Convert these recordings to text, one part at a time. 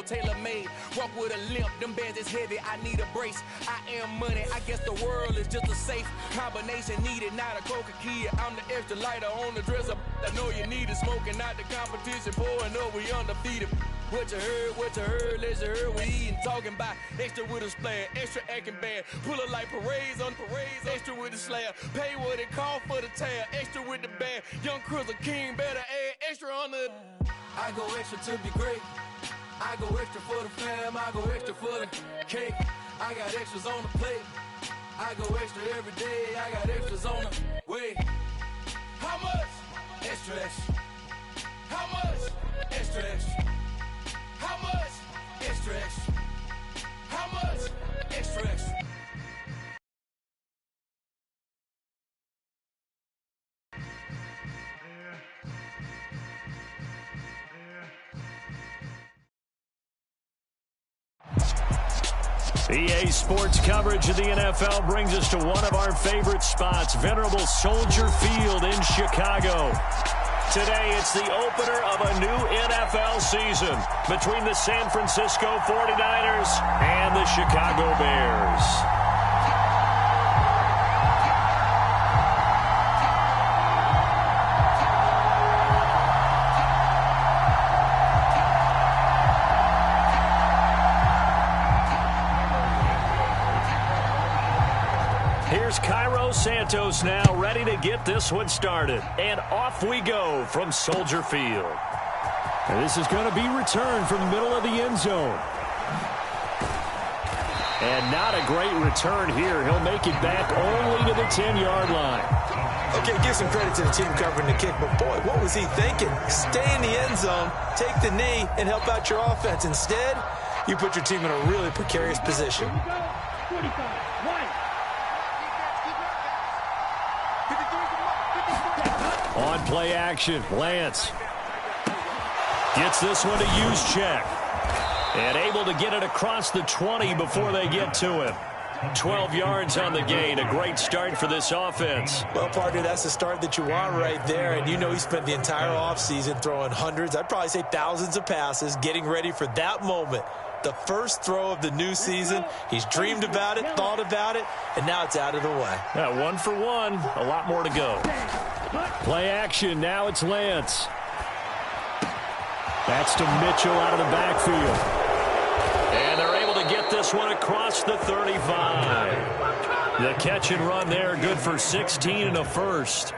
Tailor-made, walk with a limp, them bands is heavy, I need a brace. I am money, I guess the world is just a safe combination needed, not a coca key. I'm the extra lighter on the dresser. I know you need it, smoking out the competition, pouring up, we undefeated. What you heard, let's you heard, we eating, talking about extra with a splash, extra acting bad, pull it like parades on parades, extra with the slab, pay what it cost for the tab, extra with the band, young Cruiser King, better add extra on the. I go extra to be great. I go extra for the fam, I go extra for the cake. I got extras on the plate. I go extra every day, I got extras on the way. How much? Extra, extra. How much? Extra, extra. How much? Extra, extra. How much? Extra, extra. EA Sports coverage of the NFL brings us to one of our favorite spots, venerable Soldier Field in Chicago. Today, it's the opener of a new NFL season between the San Francisco 49ers and the Chicago Bears. Here's Cairo Santos now ready to get this one started. And off we go from Soldier Field. And this is going to be returned from the middle of the end zone. And not a great return here. He'll make it back only to the 10-yard line. Okay, give some credit to the team covering the kick, but boy, what was he thinking? Stay in the end zone, take the knee, and help out your offense. Instead, you put your team in a really precarious position. On play action, Lance gets this one to Juszczyk. And able to get it across the 20 before they get to him. 12 yards on the gain. A great start for this offense. Well, partner, that's the start that you want right there. And you know he spent the entire offseason throwing hundreds, I'd probably say thousands of passes, getting ready for that moment. The first throw of the new season. He's dreamed about it, thought about it, and now it's out of the way. Yeah, 1 for 1. A lot more to go. Play action. Now it's Lance. That's to Mitchell out of the backfield. And they're able to get this one across the 35. The catch and run there, good for 16 and a first.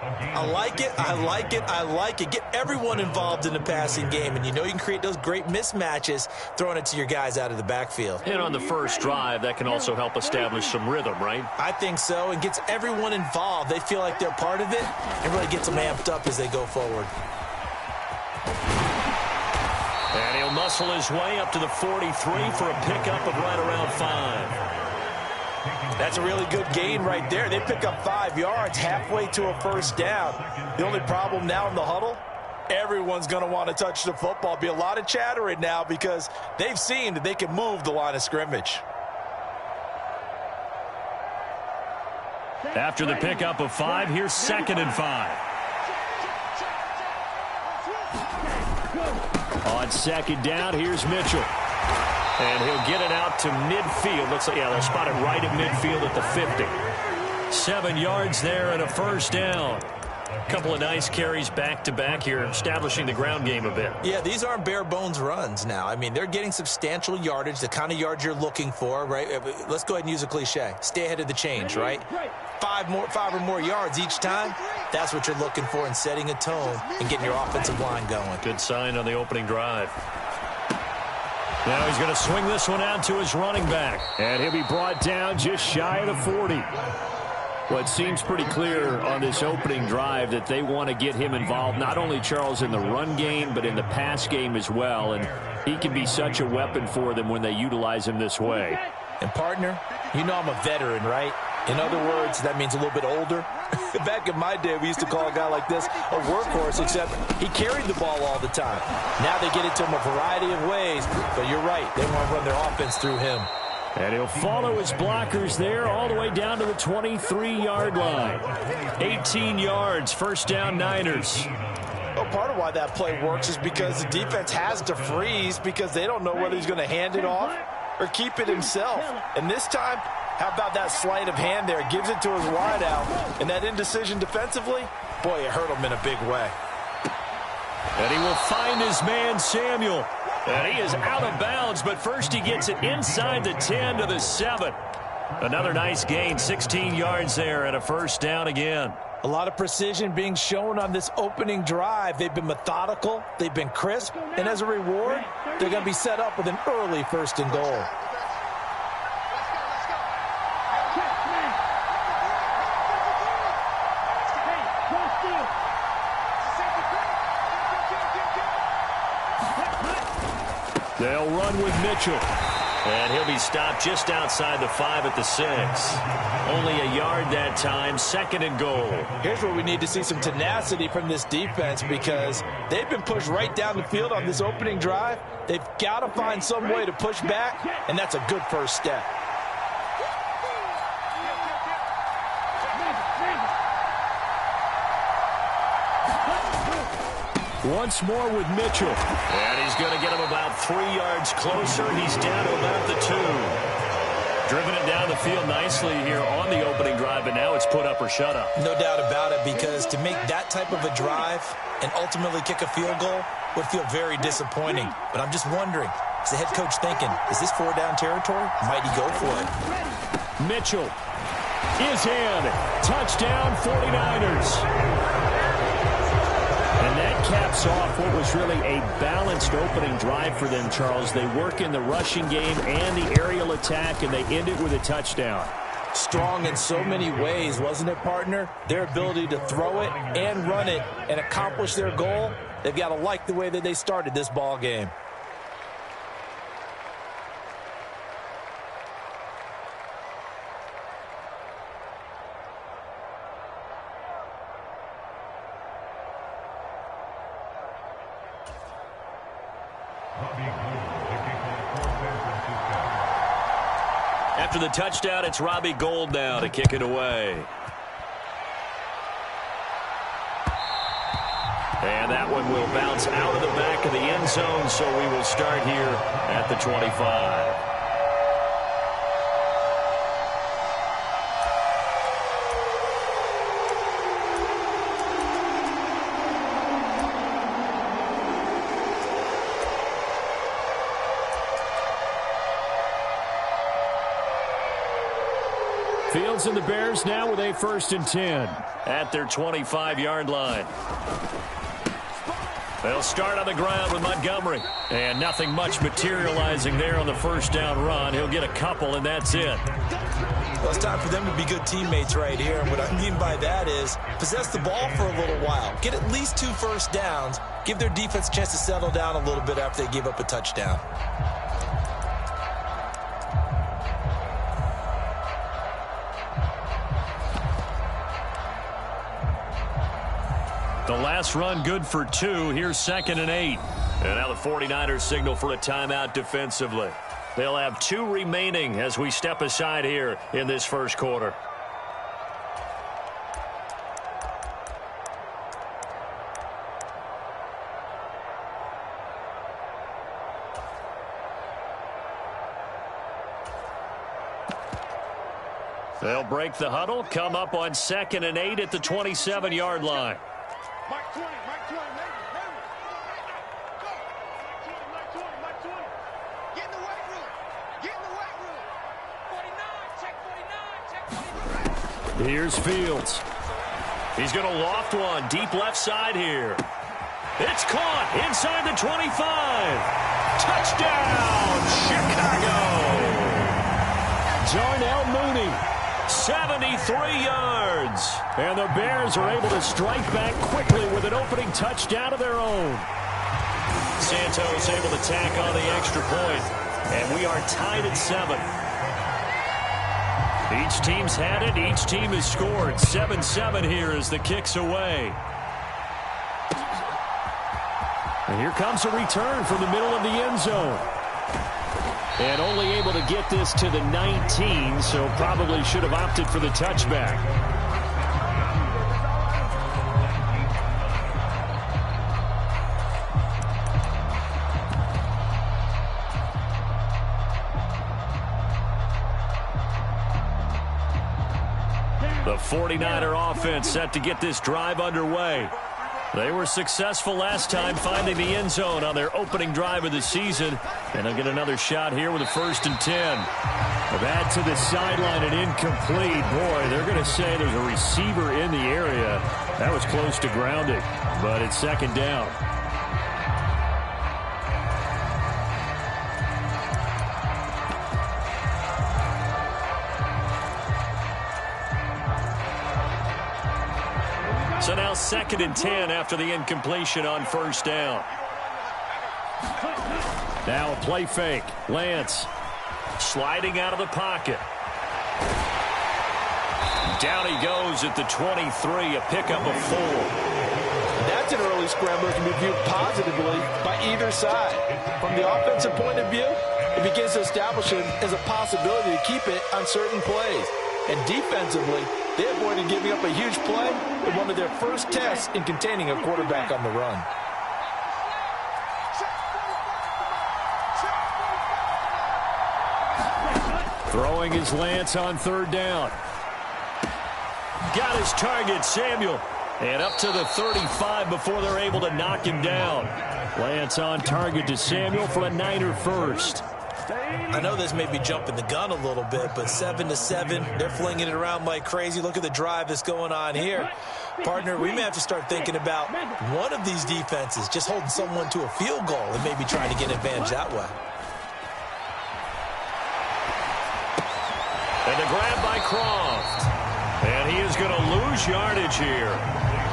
I like it, I like it, I like it. Get everyone involved in the passing game, and you know you can create those great mismatches throwing it to your guys out of the backfield. And on the first drive, that can also help establish some rhythm, right? I think so, and gets everyone involved. They feel like they're part of it, and really gets them amped up as they go forward. And he'll muscle his way up to the 43 for a pickup of right around 5. That's a really good gain right there. They pick up 5 yards halfway to a first down. The only problem now in the huddle, everyone's going to want to touch the football. Be a lot of chattering now because they've seen that they can move the line of scrimmage. After the pickup of 5, here's 2nd and 5. On 2nd down, here's Mitchell. And he'll get it out to midfield. Looks like, yeah, they'll spot it right at midfield at the 50. 7 yards there and a first down. A couple of nice carries back-to-back here, establishing the ground game a bit. Yeah, these aren't bare-bones runs now. I mean, they're getting substantial yardage, the kind of yards you're looking for, right? Let's go ahead and use a cliche. Stay ahead of the change, right? 5 or more yards each time. That's what you're looking for in setting a tone and getting your offensive line going. Good sign on the opening drive. Now he's going to swing this one out to his running back. And he'll be brought down just shy of the 40. Well, it seems pretty clear on this opening drive that they want to get him involved, not only, Charles, in the run game, but in the pass game as well. And he can be such a weapon for them when they utilize him this way. And, partner, you know I'm a veteran, right? In other words, that means a little bit older. Back in my day, we used to call a guy like this a workhorse, except he carried the ball all the time. Now they get it to him a variety of ways, but you're right. They want to run their offense through him. And he'll follow his blockers there all the way down to the 23-yard line. 18 yards, first down Niners. know part of why that play works is because the defense has to freeze because they don't know whether he's going to hand it off or keep it himself. And this time, how about that sleight of hand there? Gives it to his wideout. And that indecision defensively, boy, it hurt him in a big way. And he will find his man, Samuel. And he is out of bounds, but first he gets it inside the 10 to the 7. Another nice gain, 16 yards there and a first down again. A lot of precision being shown on this opening drive. They've been methodical, they've been crisp, and as a reward, they're going to be set up with an early 1st and goal. They'll run with Mitchell. And he'll be stopped just outside the 5 at the 6. Only a yard that time, 2nd and goal. Here's where we need to see some tenacity from this defense because they've been pushed right down the field on this opening drive. They've got to find some way to push back, and that's a good first step. Once more with Mitchell. And he's going to get him about 3 yards closer. He's down to about the 2. Driven it down the field nicely here on the opening drive, but now it's put up or shut up. No doubt about it, because to make that type of a drive and ultimately kick a field goal would feel very disappointing. But I'm just wondering, is the head coach thinking, is this 4-down territory? Might he go for it? Mitchell is in. Touchdown 49ers. And that caps off what was really a balanced opening drive for them, Charles. They work in the rushing game and the aerial attack, and they end it with a touchdown. Strong in so many ways, wasn't it, partner? Their ability to throw it and run it and accomplish their goal, they've got to like the way that they started this ball game. After the touchdown, it's Robbie Gould now to kick it away. And that one will bounce out of the back of the end zone, so we will start here at the 25. Fields and the Bears now with a 1st and 10 at their 25-yard line. They'll start on the ground with Montgomery. And nothing much materializing there on the 1st down run. He'll get a couple, and that's it. Well, it's time for them to be good teammates right here. And what I mean by that is possess the ball for a little while. Get at least 2 first downs. Give their defense a chance to settle down a little bit after they give up a touchdown. The last run good for 2. Here's 2nd and 8. And now the 49ers signal for a timeout defensively. They'll have 2 remaining as we step aside here in this first quarter. They'll break the huddle, come up on 2nd and 8 at the 27-yard line. Mike 20, Mike 20, go. Mike 20, Mike 20. Get in the weight room. Get in the weight room. 49, check 49, check 49. Here's Fields. He's going to loft one deep left side here. It's caught inside the 25. Touchdown, Chicago. Darnell Mooney, 73 yards. And the Bears are able to strike back quickly with an opening touchdown of their own. Santos able to tack on the extra point. And we are tied at 7. Each team's had it. Each team has scored. 7-7 here as the kick's away. And here comes a return from the middle of the end zone. And only able to get this to the 19, so probably should have opted for the touchback. The 49er offense set to get this drive underway. They were successful last time finding the end zone on their opening drive of the season. And they'll get another shot here with a 1st and 10. That to the sideline and incomplete. Boy, they're going to say there's a receiver in the area. That was close to grounding, but it's 2nd down. So now 2nd and 10 after the incompletion on 1st down. Now a play fake. Lance sliding out of the pocket. Down he goes at the 23, a pickup of 4. That's an early scrambler that can be viewed positively by either side. From the offensive point of view, it begins to establish it as a possibility to keep it on certain plays. And defensively, they avoided giving up a huge play in one of their first tests in containing a quarterback on the run. throwing his Lance on 3rd down. Got his target, Samuel. And up to the 35 before they're able to knock him down. Lance on target to Samuel for a Niner first. I know this may be jumping the gun a little bit, but 7-7, they're flinging it around like crazy. Look at the drive that's going on here. Partner, we may have to start thinking about one of these defenses just holding someone to a field goal and maybe trying to get advantage that way. And the grab by Croft. And he is going to lose yardage here.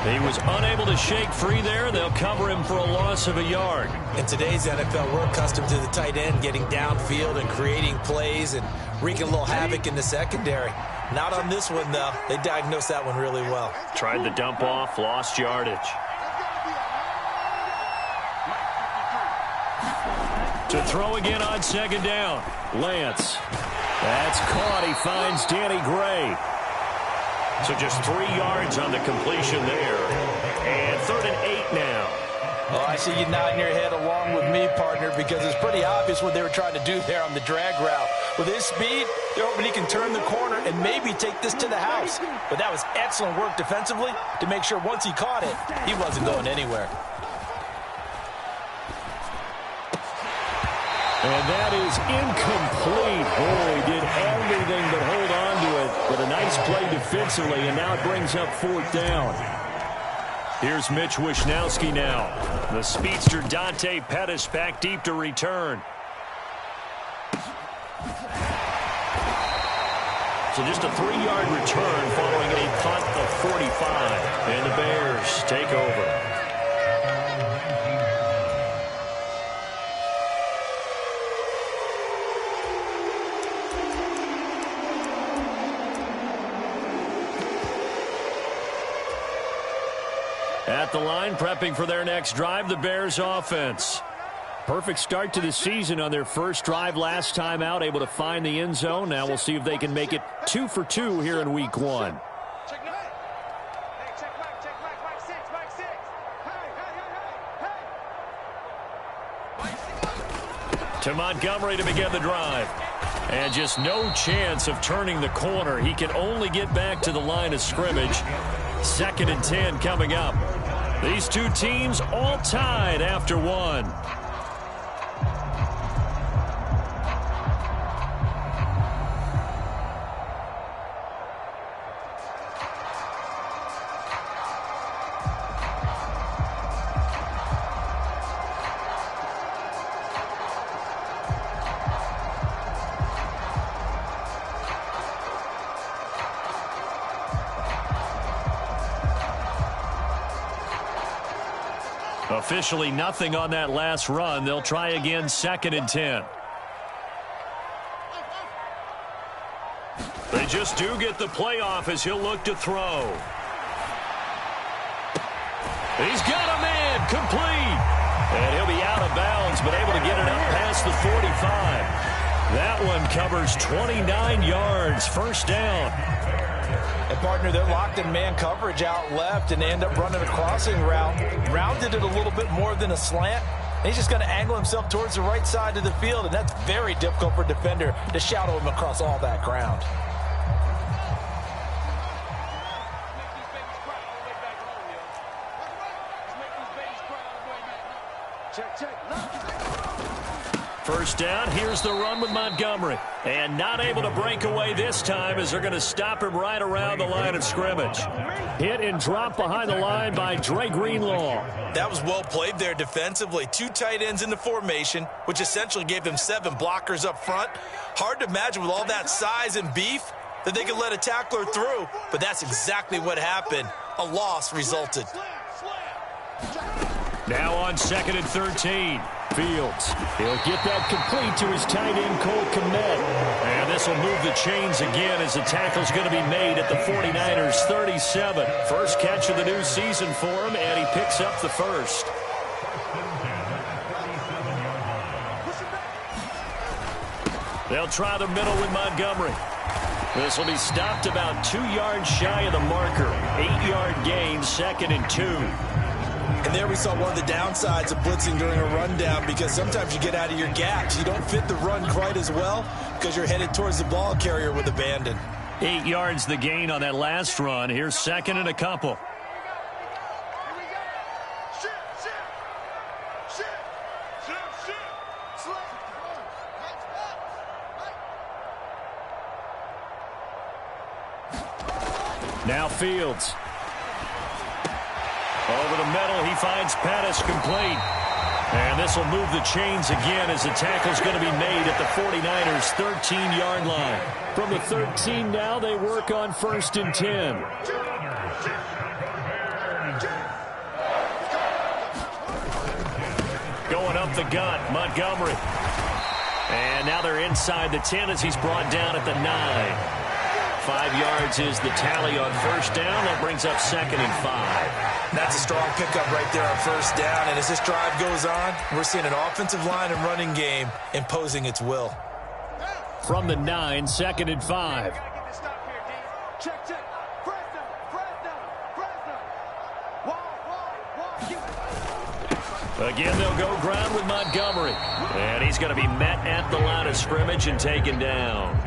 He was unable to shake free there. They'll cover him for a loss of a yard. In today's NFL, we're accustomed to the tight end getting downfield and creating plays and wreaking a little havoc in the secondary. Not on this one, though. They diagnosed that one really well. Tried the dump off, lost yardage. To throw again on 2nd down. Lance. That's caught. He finds Danny Gray. So just 3 yards on the completion there. And 3rd and 8 now. Oh, I see you nodding your head along with me, partner, because it's pretty obvious what they were trying to do there on the drag route. With his speed, they're hoping he can turn the corner and maybe take this to the house. But that was excellent work defensively to make sure once he caught it, he wasn't going anywhere. And that is incomplete. Boy, did everything but hold on to it. But a nice play defensively, and now it brings up 4th down. Here's Mitch Wishnowski now. The speedster Dante Pettis back deep to return. So just a 3-yard return following a punt of 45. And the Bears take over. At the line, prepping for their next drive, the Bears offense. Perfect start to the season on their first drive last time out, able to find the end zone. Now we'll see if they can make it 2 for 2 here in week 1. To Montgomery to begin the drive. And just no chance of turning the corner. He can only get back to the line of scrimmage. 2nd and 10 coming up. These two teams all tied after 1. Officially nothing on that last run. They'll try again 2nd and 10. They just do get the play off as he'll look to throw. He's got a man complete. And he'll be out of bounds, but able to get it up past the 45. That one covers 29 yards. 1st down. And partner, they're locked in man coverage out left, and they end up running a crossing route. Rounded it a little bit more than a slant. And he's just going to angle himself towards the right side of the field, and that's very difficult for a defender to shadow him across all that ground. First down, here's the run with Montgomery. And not able to break away this time as they're going to stop him right around the line of scrimmage. Hit and drop behind the line by Dre Greenlaw. That was well played there defensively. 2 tight ends in the formation, which essentially gave them 7 blockers up front. Hard to imagine with all that size and beef that they could let a tackler through, but that's exactly what happened. A loss resulted. Now on 2nd and 13. Fields. He'll get that complete to his tight end, Cole Kmet. And this will move the chains again as the tackle's going to be made at the 49ers 37. First catch of the new season for him, and he picks up the first. They'll try the middle with Montgomery. This will be stopped about 2 yards shy of the marker. 8-yard gain, 2nd and 2. And there we saw one of the downsides of blitzing during a rundown, because sometimes you get out of your gaps. You don't fit the run quite as well because you're headed towards the ball carrier with abandon. 8 yards the gain on that last run. Here's 2nd and a couple. Now Fields. Over the middle, he finds Pettis complete. And this will move the chains again as the tackle's going to be made at the 49ers' 13-yard line. From the 13 now, they work on 1st and 10. Going up the gut, Montgomery. And now they're inside the 10 as he's brought down at the 9. 5 yards is the tally on 1st down. That brings up 2nd and 5. That's a strong pickup right there on 1st down. And as this drive goes on, we're seeing an offensive line and running game imposing its will. From the 9, 2nd and 5. Again, they'll go ground with Montgomery. And he's going to be met at the line of scrimmage and taken down.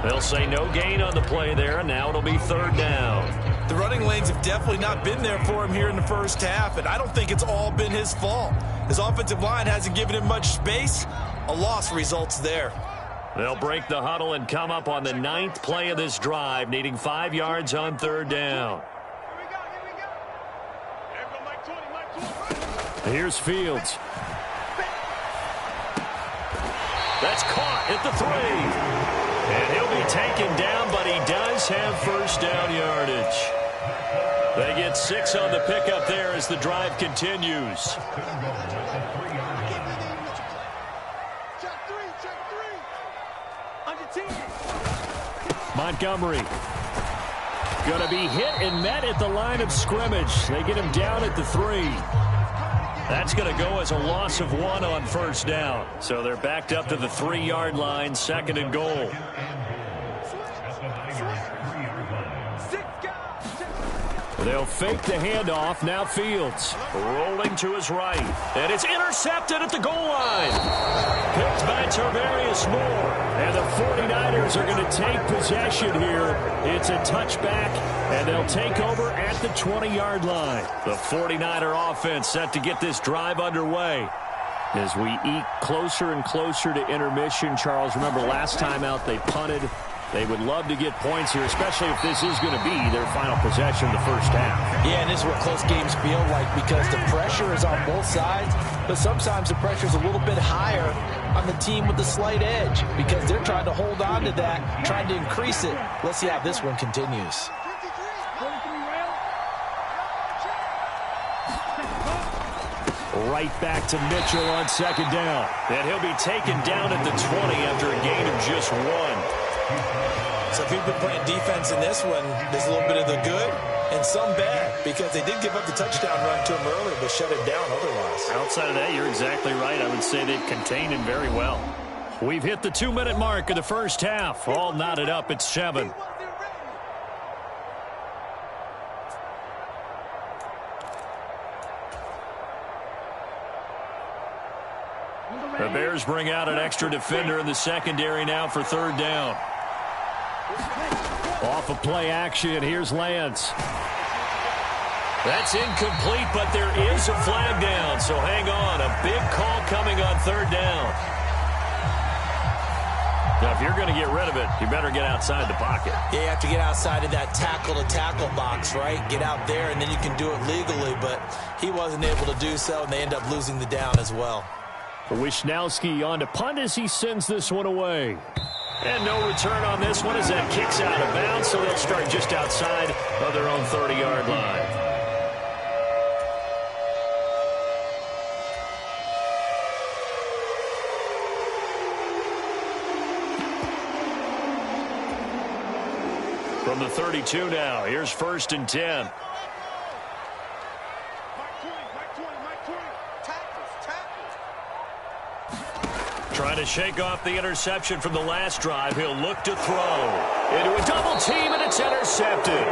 They'll say no gain on the play there, and now it'll be 3rd down. The running lanes have definitely not been there for him here in the first half, and I don't think it's all been his fault. His offensive line hasn't given him much space. A loss results there. They'll break the huddle and come up on the 9th play of this drive, needing 5 yards on 3rd down. Here's Fields. That's caught at the 3. And he'll be taken down, but he does have 1st down yardage. They get 6 on the pickup there as the drive continues. Montgomery. Going to be hit and met at the line of scrimmage. They get him down at the 3. That's going to go as a loss of 1 on 1st down. So they're backed up to the 3-yard line, 2nd and goal. They'll fake the handoff. Now Fields rolling to his right. And it's intercepted at the goal line. Picked by Tarvarius Moore. And the 49ers are going to take possession here. It's a touchback, and they'll take over at the 20-yard line. The 49er offense set to get this drive underway. As we eke closer and closer to intermission, Charles, remember last time out they punted. They would love to get points here, especially if this is going to be their final possession of the first half. Yeah, and this is what close games feel like, because the pressure is on both sides, but sometimes the pressure is a little bit higher on the team with the slight edge because they're trying to hold on to that, trying to increase it. Let's see how this one continues. Right back to Mitchell on 2nd down. And he'll be taken down at the 20 after a gain of just 1. So if you've been playing defense in this one, there's a little bit of the good and some bad, because they did give up the touchdown run to him earlier, but shut him down otherwise. Outside of that, you're exactly right. I would say they've contained him very well. We've hit the 2-minute mark of the first half. All knotted up at 7. The Bears bring out an extra defender in the secondary now for 3rd down. Off of play action, here's Lance. That's incomplete, but there is a flag down, so hang on. A big call coming on third down. Now, if you're going to get rid of it, you better get outside the pocket. Yeah, you have to get outside of that tackle-to-tackle box, right? Get out there, and then you can do it legally, but he wasn't able to do so, and they end up losing the down as well. Wisnowski on to punt as he sends this one away. And no return on this one as that kicks out of bounds, so they'll start just outside of their own 30-yard line. From the 32 now, here's 1st and 10. Mike 20. Tackles. Trying to shake off the interception from the last drive. He'll look to throw. Into a double team, and it's intercepted.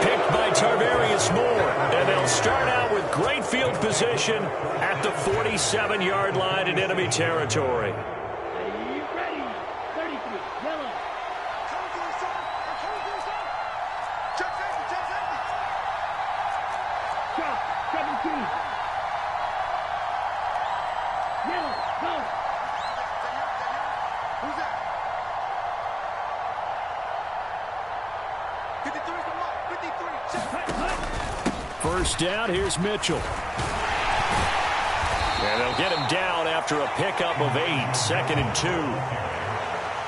Picked by Tarvarius Moore. And they'll start out with great field position at the 47-yard line in enemy territory. First down, here's Mitchell. And they'll get him down after a pickup of 8, 2nd and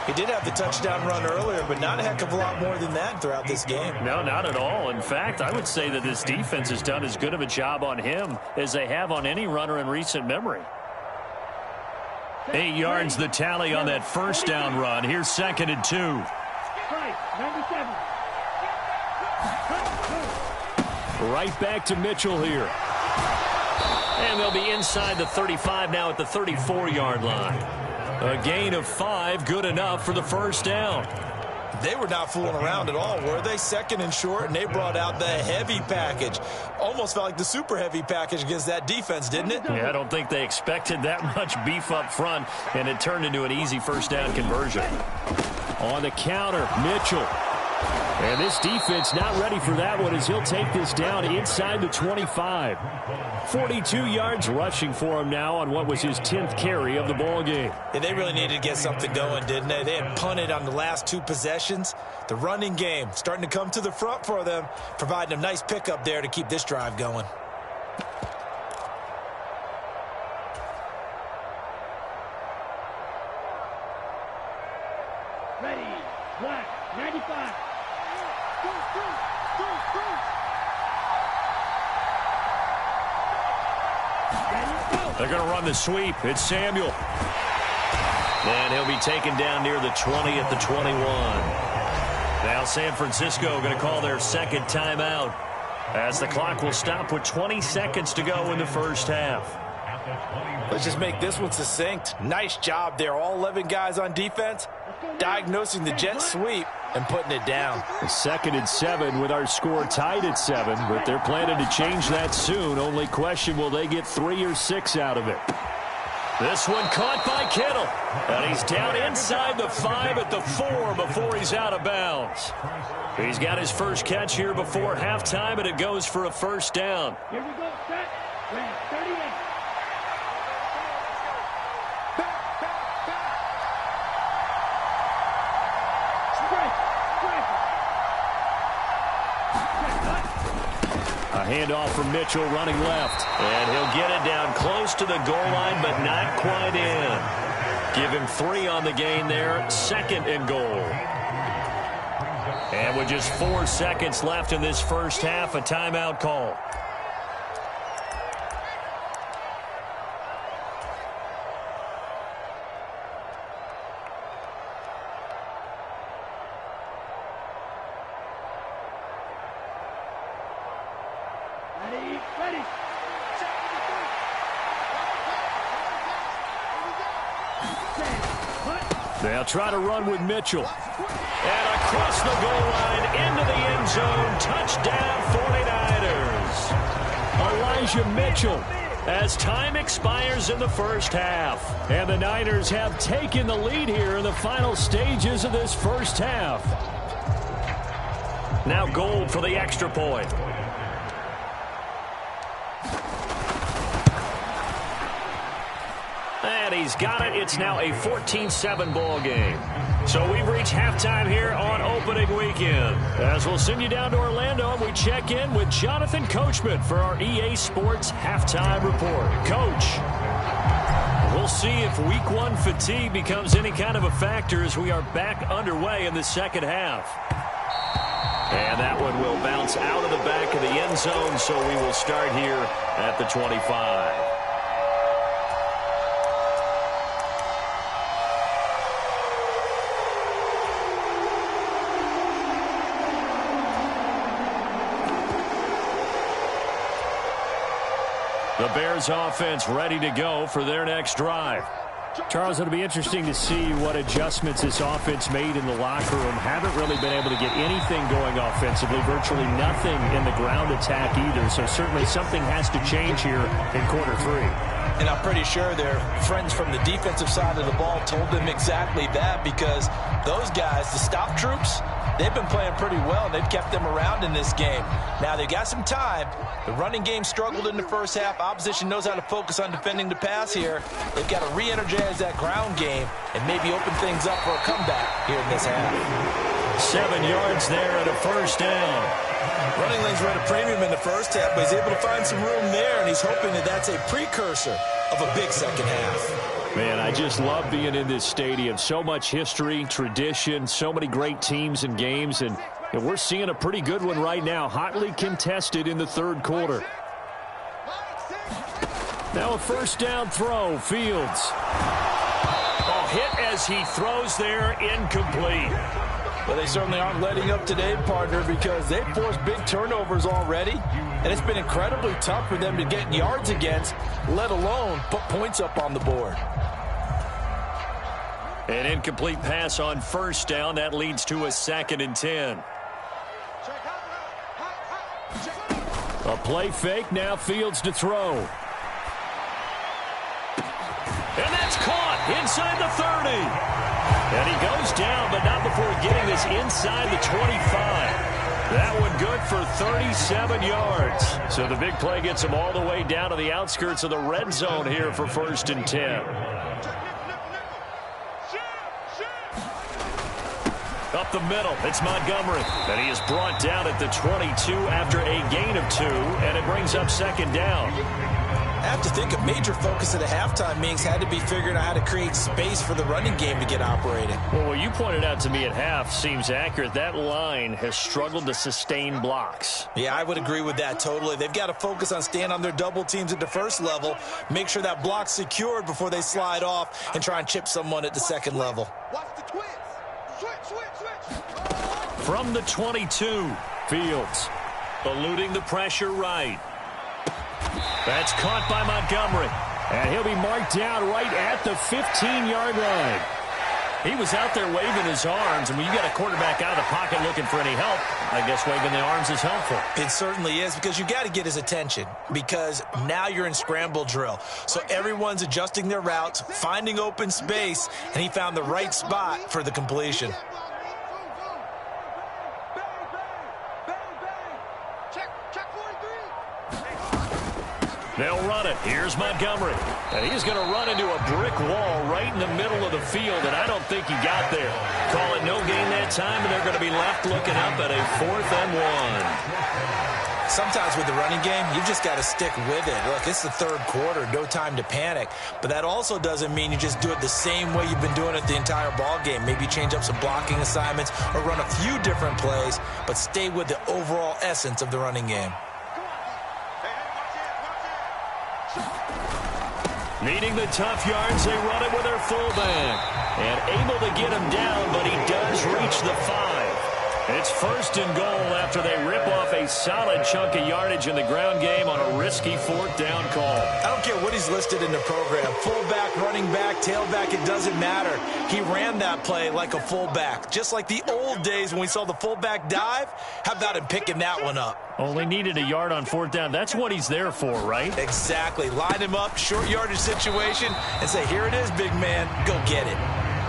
2. He did have the touchdown run earlier, but not a heck of a lot more than that throughout this game. No, not at all. In fact, I would say that this defense has done as good of a job on him as they have on any runner in recent memory. 8 yards the tally on that first down run. Here's 2nd and 2. 97. Right back to Mitchell here. And they'll be inside the 35 now at the 34-yard line. A gain of 5, good enough for the first down. They were not fooling around at all, were they? 2nd and short, and they brought out the heavy package. Almost felt like the super heavy package against that defense, didn't it? Yeah, I don't think they expected that much beef up front, and it turned into an easy first down conversion. On the counter, Mitchell. And this defense not ready for that one as he'll take this down inside the 25. 42 yards rushing for him now on what was his 10th carry of the ball game. Yeah, they really needed to get something going, didn't they? They had punted on the last 2 possessions. The running game starting to come to the front for them, providing a nice pickup there to keep this drive going. Ready. Black. 95. They're going to run the sweep. It's Samuel. And he'll be taken down near the 20 at the 21. Now San Francisco going to call their second timeout as the clock will stop with 20 seconds to go in the first half. Let's just make this one succinct. Nice job there. All 11 guys on defense diagnosing the jet sweep and putting it down. 2nd and 7 with our score tied at 7, but they're planning to change that soon. Only question, will they get 3 or 6 out of it? This one caught by Kittle. And he's down inside the 5 at the 4 before he's out of bounds. He's got his first catch here before halftime, and it goes for a first down. Here we go. Set. Ready. 38. A handoff from Mitchell running left. And he'll get it down close to the goal line, but not quite in. Give him 3 on the gain there. 2nd and goal. And with just 4 seconds left in this first half, a timeout call. Ready. They'll try to run with Mitchell. And across the goal line into the end zone. Touchdown 49ers. Elijah Mitchell as time expires in the first half. And the Niners have taken the lead here in the final stages of this first half. Now Gold for the extra point. And he's got it. It's now a 14-7 ball game. So we've reached halftime here on opening weekend. As we'll send you down to Orlando, and we check in with Jonathan Coachman for our EA Sports Halftime Report. Coach, we'll see if Week 1 fatigue becomes any kind of a factor as we are back underway in the second half. And that one will bounce out of the back of the end zone, so we will start here at the 25. The Bears offense ready to go for their next drive. Charles, it'll be interesting to see what adjustments this offense made in the locker room. Haven't really been able to get anything going offensively, virtually nothing in the ground attack either. So certainly something has to change here in quarter 3. And I'm pretty sure their friends from the defensive side of the ball told them exactly that, because those guys, the stop troops, they've been playing pretty well. They've kept them around in this game. Now, they've got some time. The running game struggled in the first half. Opposition knows how to focus on defending the pass here. They've got to re-energize that ground game and maybe open things up for a comeback here in this half. 7 yards there and a first down. Running lanes were at a premium in the first half, but he's able to find some room there, and he's hoping that that's a precursor of a big second half. Man, I just love being in this stadium. So much history, tradition, so many great teams and games, and we're seeing a pretty good one right now, hotly contested in the third quarter. Now a first down throw, Fields. Oh, hit as he throws there, incomplete. Well, they certainly aren't letting up today, partner, because they've forced big turnovers already, and it's been incredibly tough for them to get yards against, let alone put points up on the board. An incomplete pass on first down. That leads to a 2nd and 10. A play fake. Now Fields to throw. And that's caught inside the 30. And he goes down, but not before getting this inside the 25. That one good for 37 yards. So the big play gets him all the way down to the outskirts of the red zone here for 1st and 10. Up the middle, it's Montgomery. And he is brought down at the 22 after a gain of 2, and it brings up 2nd down. I have to think a major focus at the halftime meetings had to be figuring out how to create space for the running game to get operating. Well, what you pointed out to me at half seems accurate. That line has struggled to sustain blocks. Yeah, I would agree with that totally. They've got to focus on staying on their double teams at the first level, make sure that block's secured before they slide off and try and chip someone at the second level. Watch the twist. Switch. From the 22, Fields eluding the pressure right. That's caught by Montgomery. And he'll be marked down right at the 15-yard line. He was out there waving his arms, and when you got a quarterback out of the pocket looking for any help, I guess waving the arms is helpful. It certainly is, because you got to get his attention, because now you're in scramble drill. So everyone's adjusting their routes, finding open space, and he found the right spot for the completion. They'll run it. Here's Montgomery. And he's going to run into a brick wall right in the middle of the field, and I don't think he got there. Call it no gain that time, and they're going to be left looking up at a 4th and 1. Sometimes with the running game, you've just got to stick with it. Look, it's the third quarter, no time to panic. But that also doesn't mean you just do it the same way you've been doing it the entire ball game. Maybe change up some blocking assignments or run a few different plays, but stay with the overall essence of the running game. Needing the tough yards, they run it with their fullback. And able to get him down, but he does reach the 5. It's 1st and goal after they rip off a solid chunk of yardage in the ground game on a risky 4th down call. I don't care what he's listed in the program. Fullback, running back, tailback, it doesn't matter. He ran that play like a fullback. Just like the old days when we saw the fullback dive. How about him picking that one up? Only needed a yard on 4th down. That's what he's there for, right? Exactly. Line him up, short yardage situation, and say, here it is, big man. Go get it.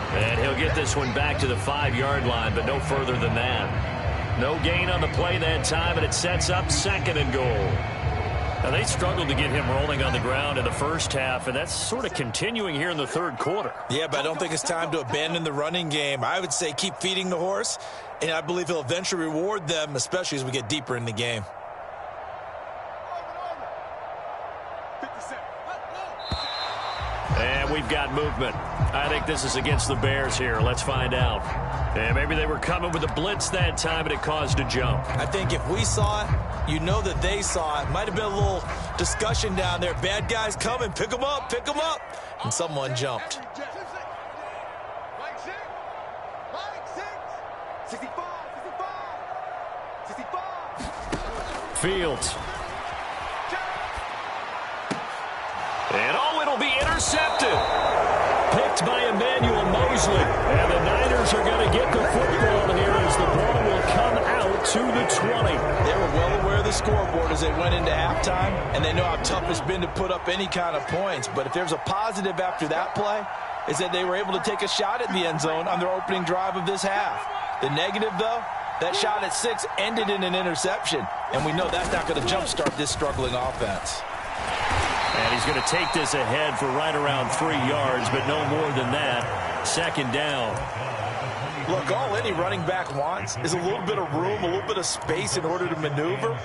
And he'll get this one back to the 5-yard line, but no further than that. No gain on the play that time, and it sets up 2nd and goal. Now, they struggled to get him rolling on the ground in the first half, and that's sort of continuing here in the third quarter. Yeah, but I don't think it's time to abandon the running game. I would say keep feeding the horse, and I believe he'll eventually reward them, especially as we get deeper in the game. And we've got movement. I think this is against the Bears here. Let's find out. And maybe they were coming with a blitz that time, and it caused a jump. I think if we saw it, you know that they saw it. Might have been a little discussion down there. Bad guys coming. Pick them up. Pick them up. And someone jumped. Fields. And oh, it'll be intercepted. Picked by Emmanuel Mosley. And the Niners are going to get the football here as the ball will come out to the 20. They were well aware of the scoreboard as they went into halftime, and they know how tough it's been to put up any kind of points. But if there's a positive after that play, is that they were able to take a shot at the end zone on their opening drive of this half. The negative, though, that shot at 6 ended in an interception, and we know that's not going to jumpstart this struggling offense. And he's going to take this ahead for right around 3 yards, but no more than that. Second down. Look, all any running back wants is a little bit of room, a little bit of space in order to maneuver.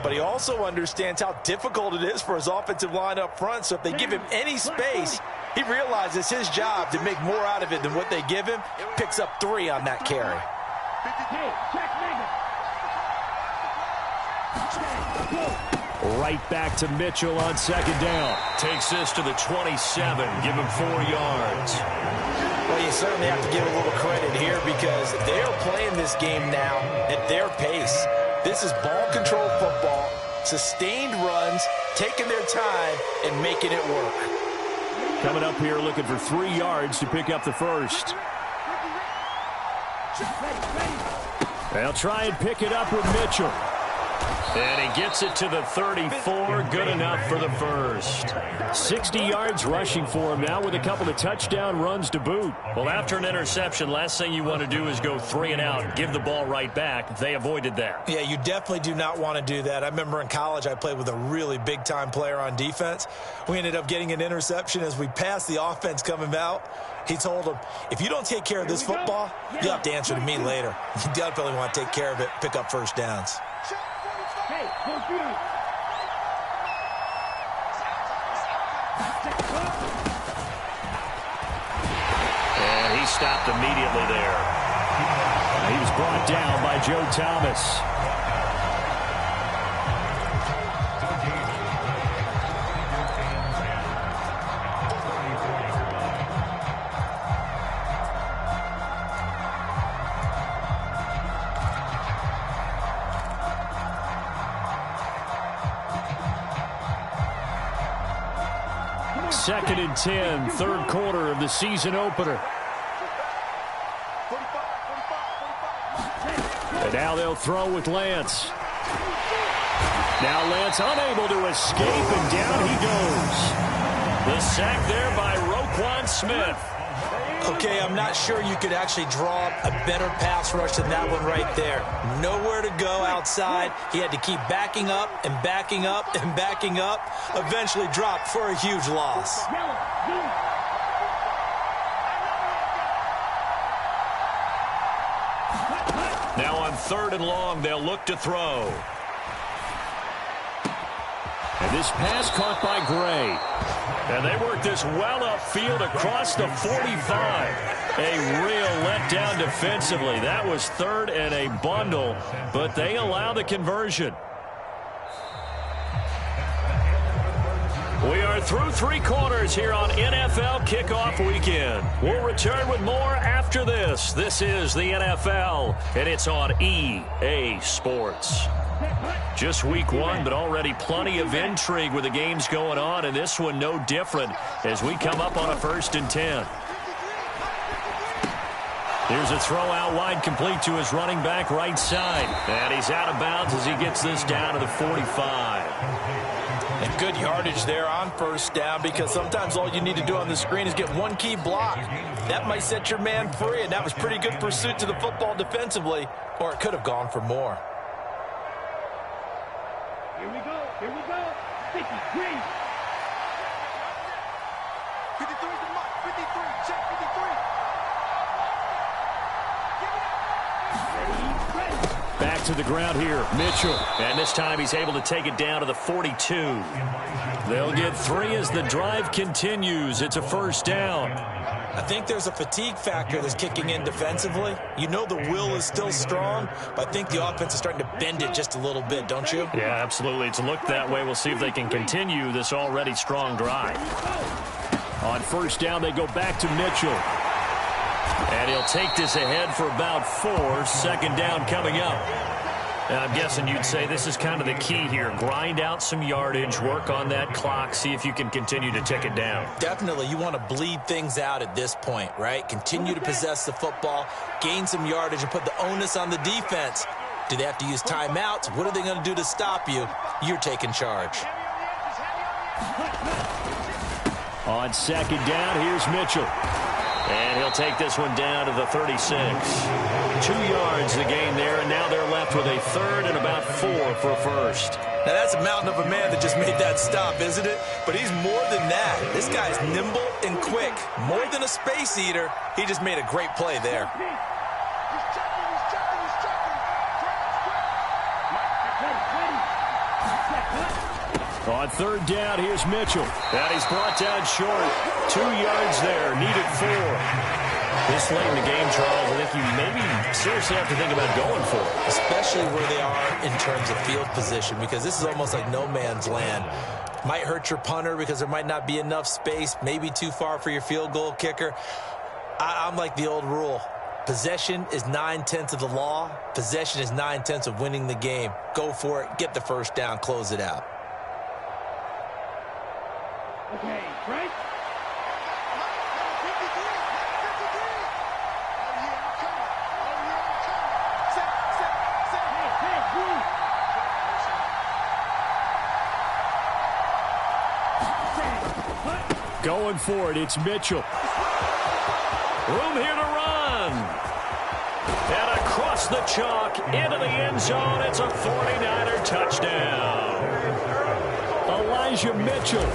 But he also understands how difficult it is for his offensive line up front. So if they give him any space, he realizes his job to make more out of it than what they give him. Picks up 3 on that carry. Right back to Mitchell on second down. Takes this to the 27. Give him 4 yards. Well, you certainly have to give a little credit here because they are playing this game now at their pace. This is ball control football, sustained runs, taking their time, and making it work. Coming up here looking for 3 yards to pick up the first. They'll try and pick it up with Mitchell. And he gets it to the 34. Good enough for the first. 60 yards rushing for him now with a couple of touchdown runs to boot. Well, after an interception, last thing you want to do is go 3 and out, give the ball right back. They avoided that. Yeah, you definitely do not want to do that. I remember in college I played with a really big-time player on defense. We ended up getting an interception as we passed the offense coming out. He told him, if you don't take care of this football, you'll have to answer to me later. You definitely want to take care of it, pick up first downs. And he stopped immediately there. He was brought down by Joe Thomas. Second and 10, third quarter of the season opener. And now they'll throw with Lance. Now Lance unable to escape, and down he goes. The sack there by Roquan Smith. Okay, I'm not sure you could actually draw up a better pass rush than that one right there. Nowhere to go outside. He had to keep backing up and backing up and backing up. Eventually dropped for a huge loss. Now on 3rd and long, they'll look to throw. And this pass caught by Gray. And they work this well upfield across the 45. A real letdown defensively. That was 3rd and a bundle, but they allow the conversion. We are through 3 quarters here on NFL Kickoff Weekend. We'll return with more after this. This is the NFL, and it's on EA Sports. Just week 1, but already plenty of intrigue with the games going on, and this one no different as we come up on a 1st and 10. Here's a throw out wide, complete to his running back right side. And he's out of bounds as he gets this down to the 45. And good yardage there on 1st down, because sometimes all you need to do on the screen is get one key block. That might set your man free, and that was pretty good pursuit to the football defensively, or it could have gone for more. Here we go. Here we go. 53 is the mark. 53. Check 53. Back to the ground here, Mitchell. And this time he's able to take it down to the 42. They'll get 3 as the drive continues. It's a first down. I think there's a fatigue factor that's kicking in defensively. You know the will is still strong, but I think the offense is starting to bend it just a little bit, don't you? Yeah, absolutely. It's looked that way. We'll see if they can continue this already strong drive. On first down, they go back to Mitchell. And he'll take this ahead for about 4. Second down coming up. And I'm guessing you'd say this is kind of the key here. Grind out some yardage, work on that clock, see if you can continue to tick it down. Definitely. You want to bleed things out at this point, right? Continue to possess the football, gain some yardage, and put the onus on the defense. Do they have to use timeouts? What are they going to do to stop you? You're taking charge. On second down, here's Mitchell. And he'll take this one down to the 36. 2 yards the gain there, and now they're left with a third and about 4 for a first. Now that's a mountain of a man that just made that stop, isn't it? But he's more than that. This guy's nimble and quick. More than a space eater. He just made a great play there. On third down, here's Mitchell. And he's brought down short. 2 yards there, needed 4. This late in the game, Charles, I think you maybe seriously have to think about going for it. Especially where they are in terms of field position, because this is almost like no man's land. Might hurt your punter because there might not be enough space, maybe too far for your field goal kicker. I'm like the old rule. Possession is 9/10 of the law. Possession is 9/10 of winning the game. Go for it, get the first down, close it out. Okay, Frank. Going for it, it's Mitchell. Room here to run. And across the chalk, into the end zone, it's a 49er touchdown. Elijah Mitchell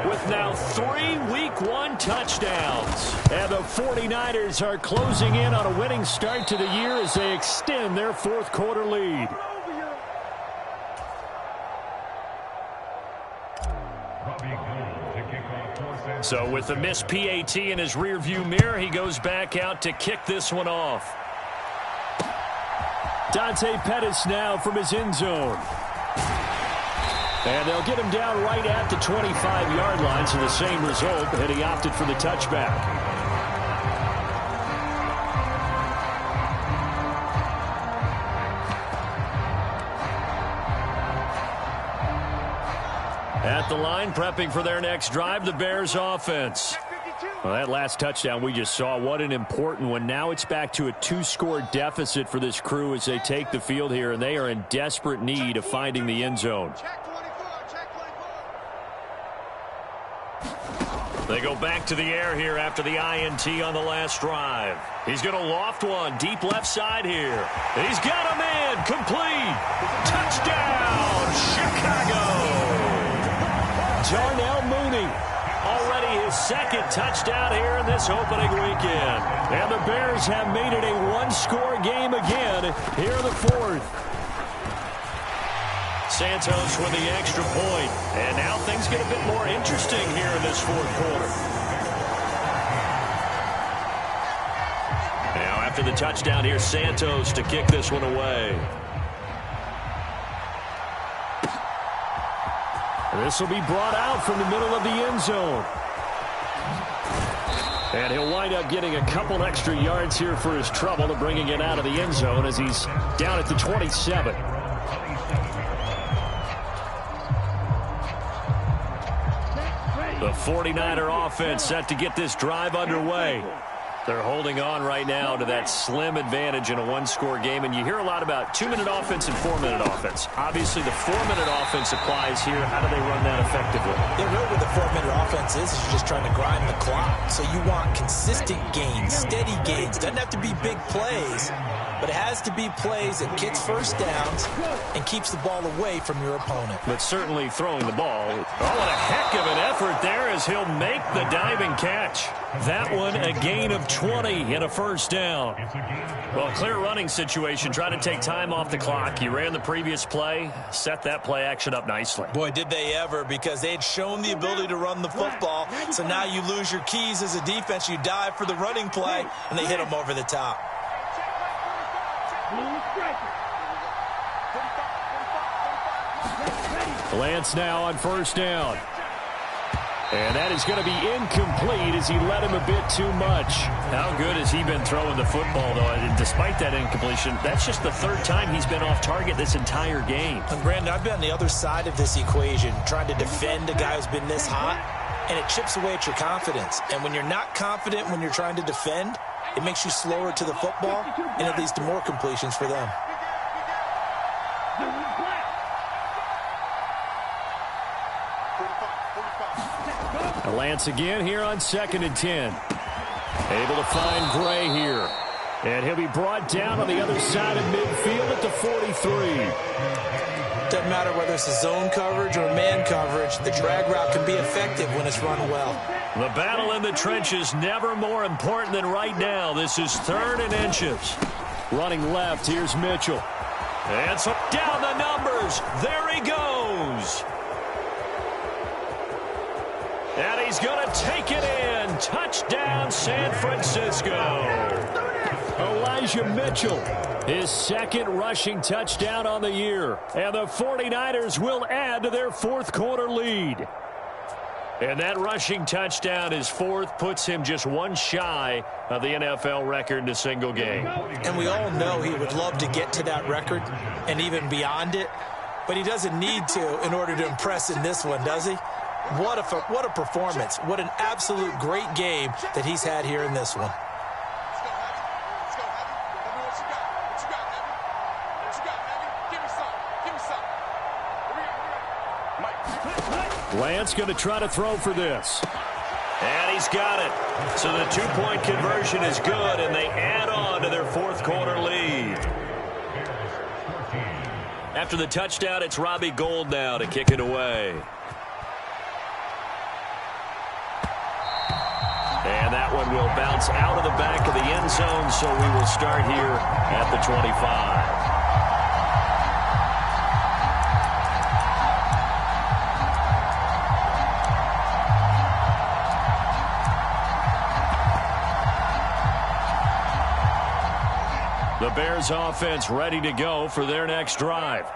with now 3 Week 1 touchdowns. And the 49ers are closing in on a winning start to the year as they extend their 4th quarter lead. So with the missed PAT in his rearview mirror, he goes back out to kick this one off. Dante Pettis now from his end zone. And they'll get him down right at the 25-yard line, so the same result, and he opted for the touchback. At the line, prepping for their next drive, the Bears offense. Well, that last touchdown we just saw, what an important one. Now it's back to a 2-score deficit for this crew as they take the field here, and they are in desperate need of finding the end zone. They go back to the air here after the INT on the last drive. He's going to loft one deep left side here. He's got a man complete. Touchdown, Chicago. Darnell Mooney, already his 2nd touchdown here in this opening weekend. And the Bears have made it a 1-score game again here in the 4th. Santos with the extra point. And now things get a bit more interesting here in this 4th quarter. Now after the touchdown, here's Santos to kick this one away. This will be brought out from the middle of the end zone. And he'll wind up getting a couple extra yards here for his trouble of bringing it out of the end zone as he's down at the 27. The 49er offense set to get this drive underway. They're holding on right now to that slim advantage in a 1-score game. And you hear a lot about 2-minute offense and 4-minute offense. Obviously, the 4-minute offense applies here. How do they run that effectively? Yeah, really what the 4-minute offense is you're just trying to grind the clock. So you want consistent gains, steady gains. Doesn't have to be big plays, but it has to be plays that gets first downs and keeps the ball away from your opponent. But certainly throwing the ball. Oh, what a heck of an effort there as he'll make the diving catch. That one a gain of 20 and a first down. Well, clear running situation. Try to take time off the clock. He ran the previous play, set that play action up nicely. Boy, did they ever, because they had shown the ability to run the football. So now you lose your keys as a defense. You dive for the running play, and they hit him over the top. Lance now on first down. And that is going to be incomplete as he led him a bit too much. How good has he been throwing the football, though? And despite that incompletion, that's just the third time he's been off target this entire game. And Brandon, I've been on the other side of this equation, trying to defend a guy who's been this hot, and it chips away at your confidence. And when you're not confident when you're trying to defend, it makes you slower to the football, and it leads to more completions for them. Lance again here on 2nd and 10. Able to find Gray here. And he'll be brought down on the other side of midfield at the 43. Doesn't matter whether it's a zone coverage or man coverage, the drag route can be effective when it's run well. The battle in the trenches never more important than right now. This is 3rd and inches. Running left, here's Mitchell. And so down the numbers. There he goes. And he's going to take it in. Touchdown, San Francisco. Elijah Mitchell, his 2nd rushing touchdown on the year. And the 49ers will add to their 4th quarter lead. And that rushing touchdown, his 4th, puts him just one shy of the NFL record in a single game. And we all know he would love to get to that record and even beyond it. But he doesn't need to in order to impress in this one, does he? What a performance. What an absolute great game that he's had here in this one. Lance going to try to throw for this. And he's got it. So the 2-point conversion is good, and they add on to their 4th quarter lead. After the touchdown, it's Robbie Gould now to kick it away. And that one will bounce out of the back of the end zone, so we will start here at the 25. The Bears offense ready to go for their next drive.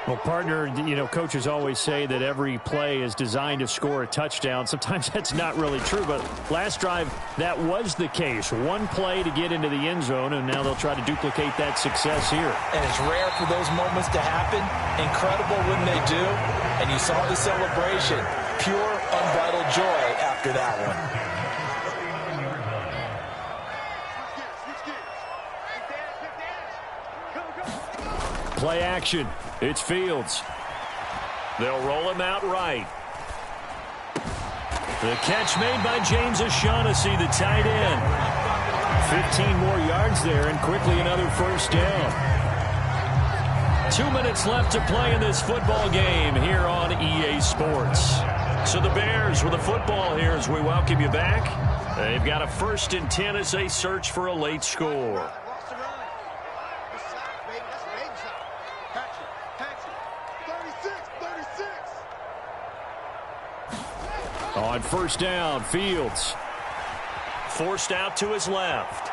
Well, partner, you know, coaches always say that every play is designed to score a touchdown. Sometimes that's not really true, but last drive, that was the case. One play to get into the end zone, and now they'll try to duplicate that success here. And it's rare for those moments to happen. Incredible when they do. And you saw the celebration. Pure, unbridled joy after that one. Play action. It's Fields. They'll roll him out right. The catch made by James O'Shaughnessy, the tight end. 15 more yards there, and quickly another first down. 2 minutes left to play in this football game here on EA Sports. So the Bears with the football here as we welcome you back. They've got a 1st and 10 as they search for a late score. On first down, Fields. Forced out to his left.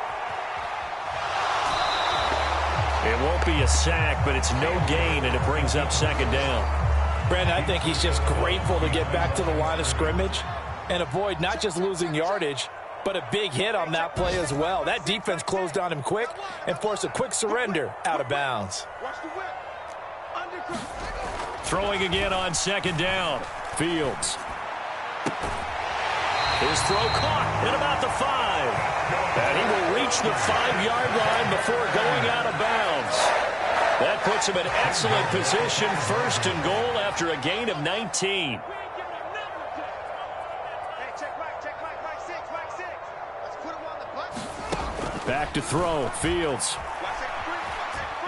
It won't be a sack, but it's no gain, and it brings up 2nd down. Brandon, I think he's just grateful to get back to the line of scrimmage and avoid not just losing yardage, but a big hit on that play as well. That defense closed on him quick and forced a quick surrender out of bounds. Throwing again on 2nd down. Fields. His throw caught at about the 5. And he will reach the 5-yard line before going out of bounds. That puts him in excellent position, 1st and goal after a gain of 19. Back to throw, Fields.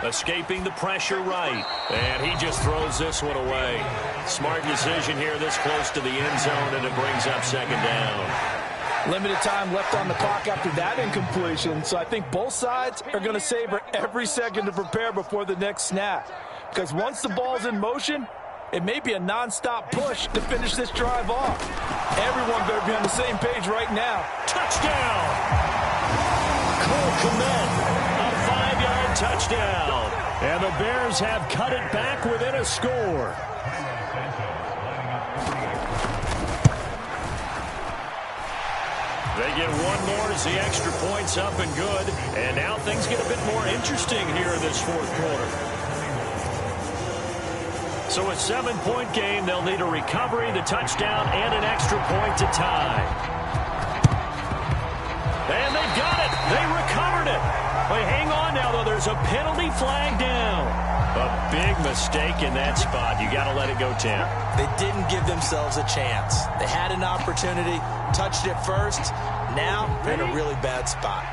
Escaping the pressure right. And he just throws this one away. Smart decision here this close to the end zone, and it brings up second down. Limited time left on the clock after that incompletion, so I think both sides are going to savor every second to prepare before the next snap. Because once the ball's in motion, it may be a non-stop push to finish this drive off. Everyone better be on the same page right now. Touchdown! Cole Kmet, a 5-yard touchdown. And the Bears have cut it back within a score. They get one more as the extra point's up and good. And now things get a bit more interesting here in this fourth quarter. So a 7-point game, they'll need a recovery, the touchdown, and an extra point to tie. And they've got it. They recovered it. But hang on now, though. There's a penalty flag down. A big mistake in that spot. You got to let it go, Tim. They didn't give themselves a chance. They had an opportunity, touched it first. Now they're in a really bad spot.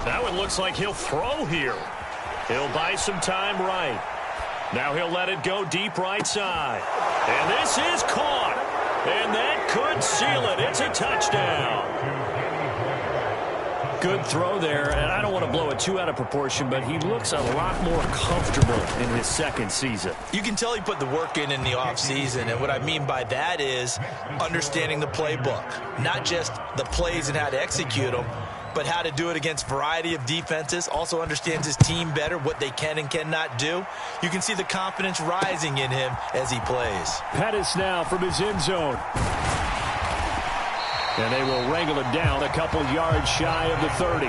That one looks like he'll throw here. He'll buy some time right. Now he'll let it go deep right side. And this is caught. And that could seal it. It's a touchdown. Good throw there, and I don't want to blow it too out of proportion, but he looks a lot more comfortable in his second season. You can tell he put the work in the offseason, and what I mean by that is understanding the playbook. Not just the plays and how to execute them, but how to do it against a variety of defenses. Also understands his team better, what they can and cannot do. You can see the confidence rising in him as he plays. Pettis now from his end zone. And they will wrangle it down a couple yards shy of the 30.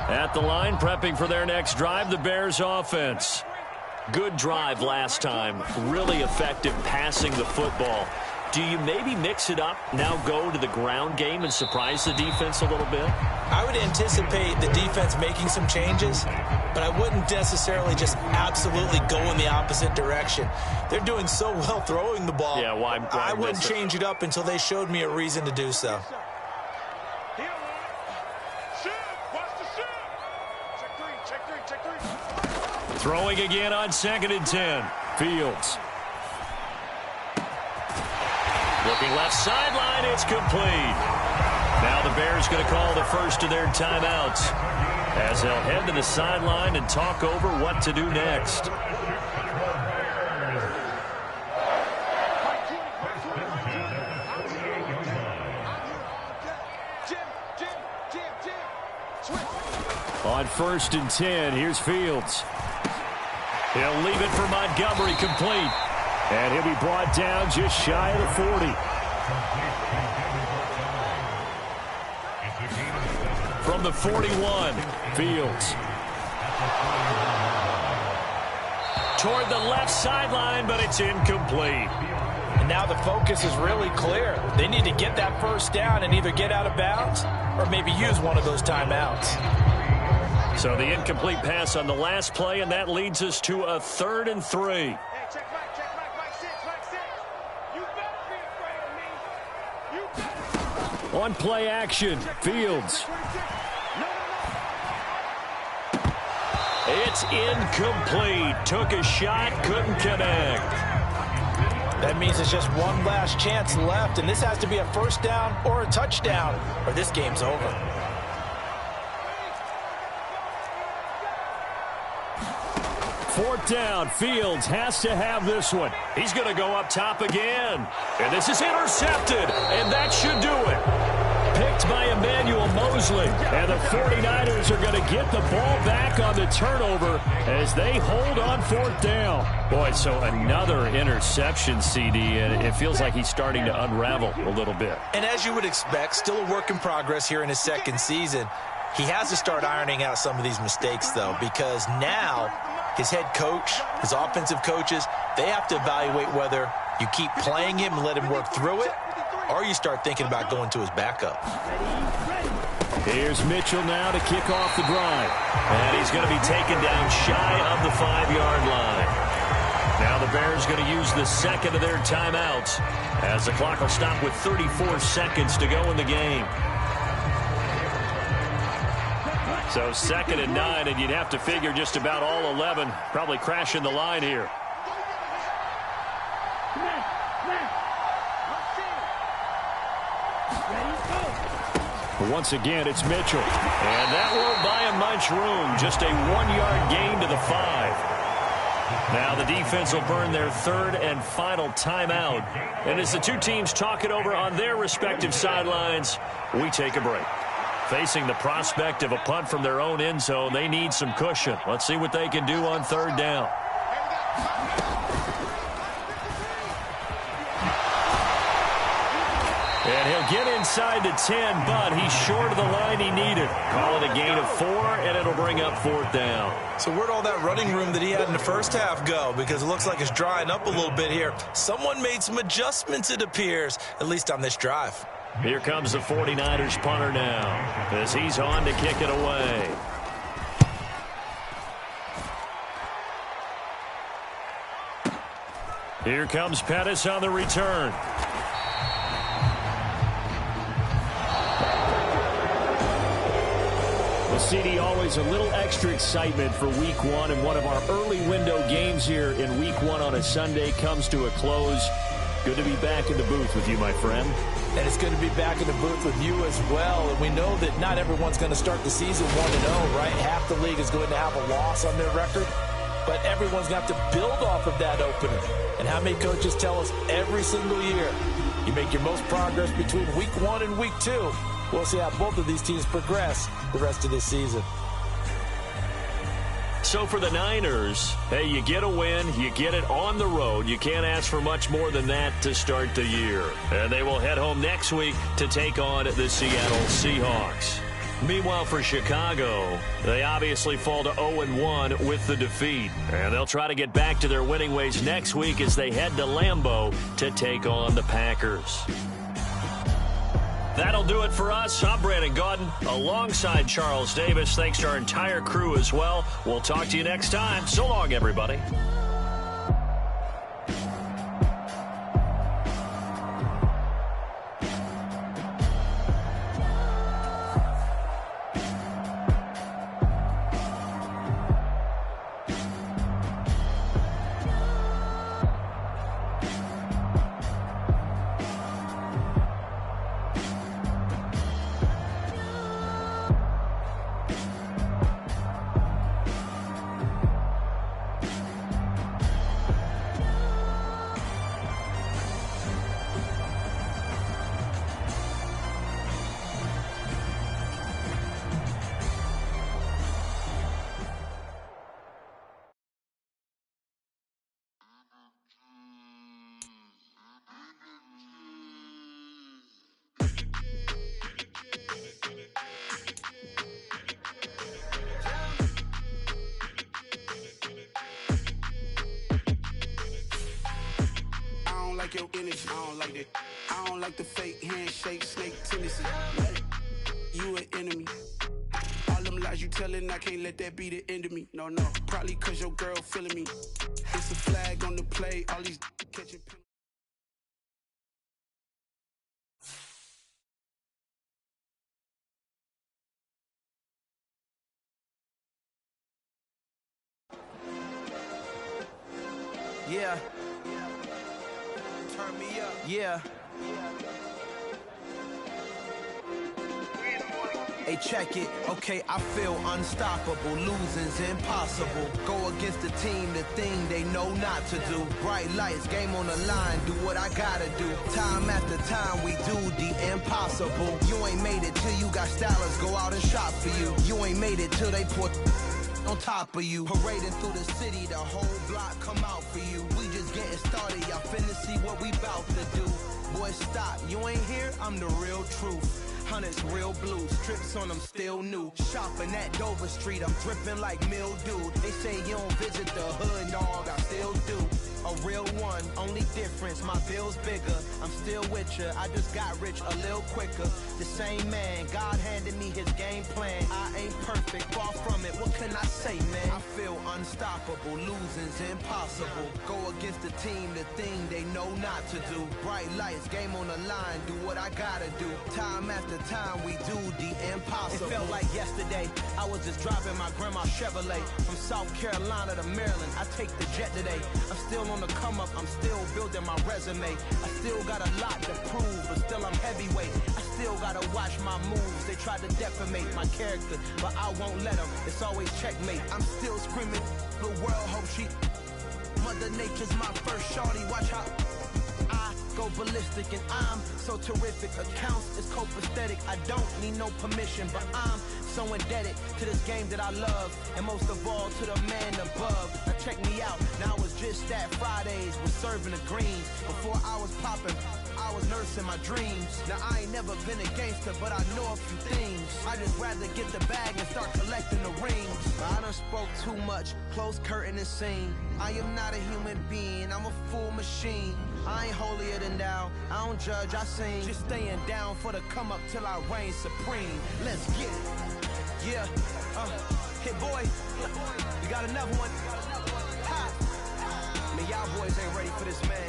At the line, prepping for their next drive, the Bears offense. Good drive last time. Really effective passing the football. Do you maybe mix it up, now go to the ground game and surprise the defense a little bit? I would anticipate the defense making some changes, but I wouldn't necessarily just absolutely go in the opposite direction. They're doing so well throwing the ball. Yeah, why I wouldn't change it up until they showed me a reason to do so. Throwing again on 2nd and 10. Fields. Looking left sideline, it's complete. Now the Bears going to call the first of their timeouts as they'll head to the sideline and talk over what to do next. On 1st and 10, here's Fields. He'll leave it for Montgomery, complete. And he'll be brought down just shy of the 40. From the 41, Fields. Toward the left sideline, but it's incomplete. And now the focus is really clear. They need to get that first down and either get out of bounds or maybe use one of those timeouts. So the incomplete pass on the last play, and that leads us to a 3rd and 3. On play action, Fields. It's incomplete. Took a shot, couldn't connect. That means it's just one last chance left, and this has to be a first down or a touchdown, or this game's over. 4th down, Fields has to have this one. He's going to go up top again. And this is intercepted, and that should do it. Picked by Emmanuel Mosley. And the 49ers are going to get the ball back on the turnover as they hold on 4th down. Boy, so another interception, CD, and it feels like he's starting to unravel a little bit. And as you would expect, still a work in progress here in his second season. He has to start ironing out some of these mistakes, though, because now his head coach, his offensive coaches, they have to evaluate whether you keep playing him and let him work through it, or you start thinking about going to his backup. Here's Mitchell now to kick off the drive. And he's going to be taken down shy of the 5-yard line. Now the Bears going to use the second of their timeouts as the clock will stop with 34 seconds to go in the game. So 2nd and 9, and you'd have to figure just about all 11 probably crashing the line here. Once again, it's Mitchell. And that won't buy him much room. Just a 1-yard gain to the 5. Now the defense will burn their 3rd and final timeout. And as the two teams talk it over on their respective sidelines, we take a break. Facing the prospect of a punt from their own end zone, they need some cushion. Let's see what they can do on 3rd down. And he'll get inside the 10, but he's short of the line he needed. Call it a gain of 4, and it'll bring up 4th down. So where'd all that running room that he had in the first half go? Because it looks like it's drying up a little bit here. Someone made some adjustments, it appears, at least on this drive. Here comes the 49ers punter now as he's on to kick it away. Here comes Pettis on the return. Well, CD, always a little extra excitement for Week 1, and one of our early window games here in Week 1 on a Sunday comes to a close. Good to be back in the booth with you, my friend. And it's good to be back in the booth with you as well. And we know that not everyone's going to start the season 1-0, right? Half the league is going to have a loss on their record. But everyone's going to have to build off of that opener. And how many coaches tell us every single year, you make your most progress between Week 1 and Week 2. We'll see how both of these teams progress the rest of this season. So for the Niners, hey, you get a win, you get it on the road. You can't ask for much more than that to start the year. And they will head home next week to take on the Seattle Seahawks. Meanwhile, for Chicago, they obviously fall to 0-1 with the defeat. And they'll try to get back to their winning ways next week as they head to Lambeau to take on the Packers. That'll do it for us. I'm Brandon Gaudin alongside Charles Davis. Thanks to our entire crew as well. We'll talk to you next time. So long, everybody. Your energy, I don't like that. I don't like the fake handshake, snake tendency. You an enemy. All them lies you telling, I can't let that be the end of me. No, probably cause your girl feeling me. It's a flag on the play, all these catching penalties. Yeah. Turn me up. Yeah. Hey, check it. Okay, I feel unstoppable. Losing's impossible. Go against the team, the thing they know not to do. Bright lights, game on the line. Do what I gotta do. Time after time, we do the impossible. You ain't made it till you got stylers go out and shop for you. You ain't made it till they put on top of you. Parading through the city, the whole block come out for you. We just getting started, y'all finna see what we bout to do. Boy, stop, you ain't here, I'm the real truth. Hunters, real blue, strips on them still new. Shopping at Dover Street, I'm dripping like mildew. They say you don't visit the hood, dog, I still do. A real one, only difference, my bill's bigger. I'm still with ya, I just got rich a little quicker. The same man, God handed me his game plan. I ain't perfect, far from it, what can I say, man? I feel unstoppable, losing's impossible. Go against the team, the thing they know not to do. Bright lights, game on the line, do what I gotta do. Time after time, we do the impossible. It felt like yesterday, I was just driving my grandma's Chevrolet. From South Carolina to Maryland, I take the jet today. I'm still on the come up, I'm still building my resume. I still got a lot to prove, but still I'm heavyweight. I still gotta watch my moves. They try to defamate my character, but I won't let them. It's always checkmate. I'm still screaming, the world hope she. Mother Nature's my first shorty, watch how I go ballistic and I'm so terrific. Accounts is copacetic, I don't need no permission, but I'm so indebted to this game that I love, and most of all to the man above. Now check me out, now it's just that Fridays was serving the greens. Before I was popping, I was nursing my dreams. Now I ain't never been a gangster, but I know a few things. I just rather get the bag and start collecting the rings. I done spoke too much, close curtain and scene. I am not a human being, I'm a full machine. I ain't holier than thou, I don't judge, I sing. Just staying down for the come up till I reign supreme. Let's get it. Yeah, hit boy, we got another one. Ha! Man, y'all boys ain't ready for this, man.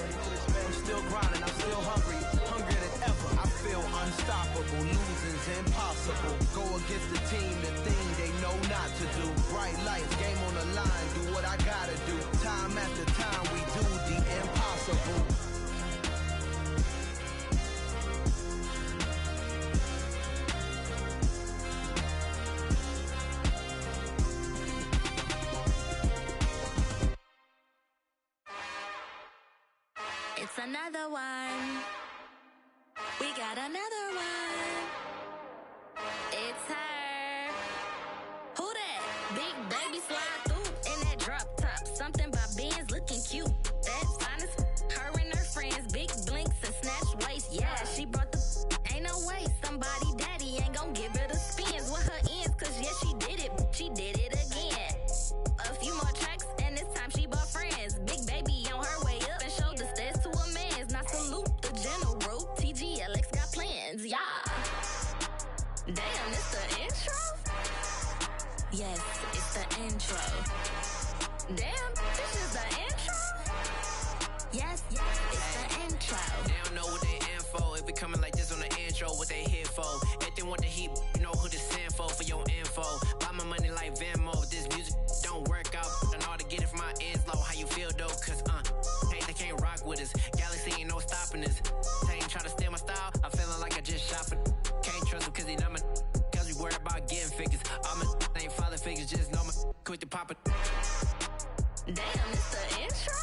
I'm still grinding, I'm still hungry, hungrier than ever. I feel unstoppable, losing's impossible. Go against the team, the thing they know not to do. Bright lights, game on the line, do what I gotta do. Time after time, we do the impossible. It's another one. We got another one. It's her. Who that? Big baby slide through in that drop top. Something by Benz looking cute. That's fine as her and her friends. Big blinks and snatch waist. Yeah, she brought the. Ain't no way somebody daddy ain't gon' give her the spins with her ends. Cause yeah, she did it. She did it again. A few more tracks and this time she bought friends. Big baby on her way up and showed the stairs to a man's. Now salute the general. TGLX got plans, yeah. Damn, it's the intro? Yes, it's the intro. Damn, this is the intro? Yes, it's the intro. They don't know what they in for. If we coming like this on the intro, what they here for? If they want the heat, you know who to send for your info. Buy my money like Venmo. If this music don't work out, I know how to get it from my ends low. How you feel though? Cause hey, they can't rock with us. Galaxy ain't no stopping this. They ain't try to steal my style. I'm feeling like I just shot for. Can't trust him cause he not my. Cause we worried about getting figures. All my ain't father figures, just know my quick to pop it. Damn, it's the intro?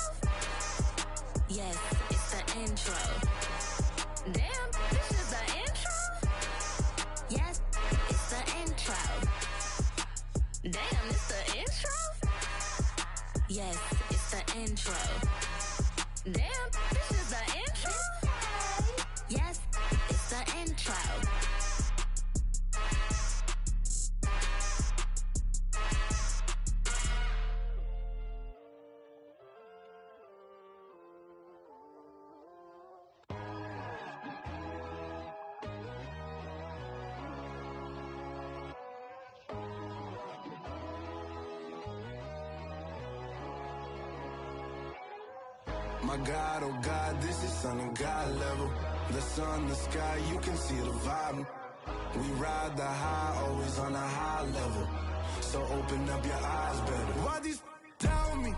Yes, it's the intro. Damn, this is the intro? Yes, it's the intro. Damn, it's the intro? Yes, it's the intro. Damn, this is the intro? Yes, it's the intro. My God, oh God, this is son of God level. The sun, the sky, you can see the vibe. We ride the high, always on a high level. So open up your eyes better. Why these tell me?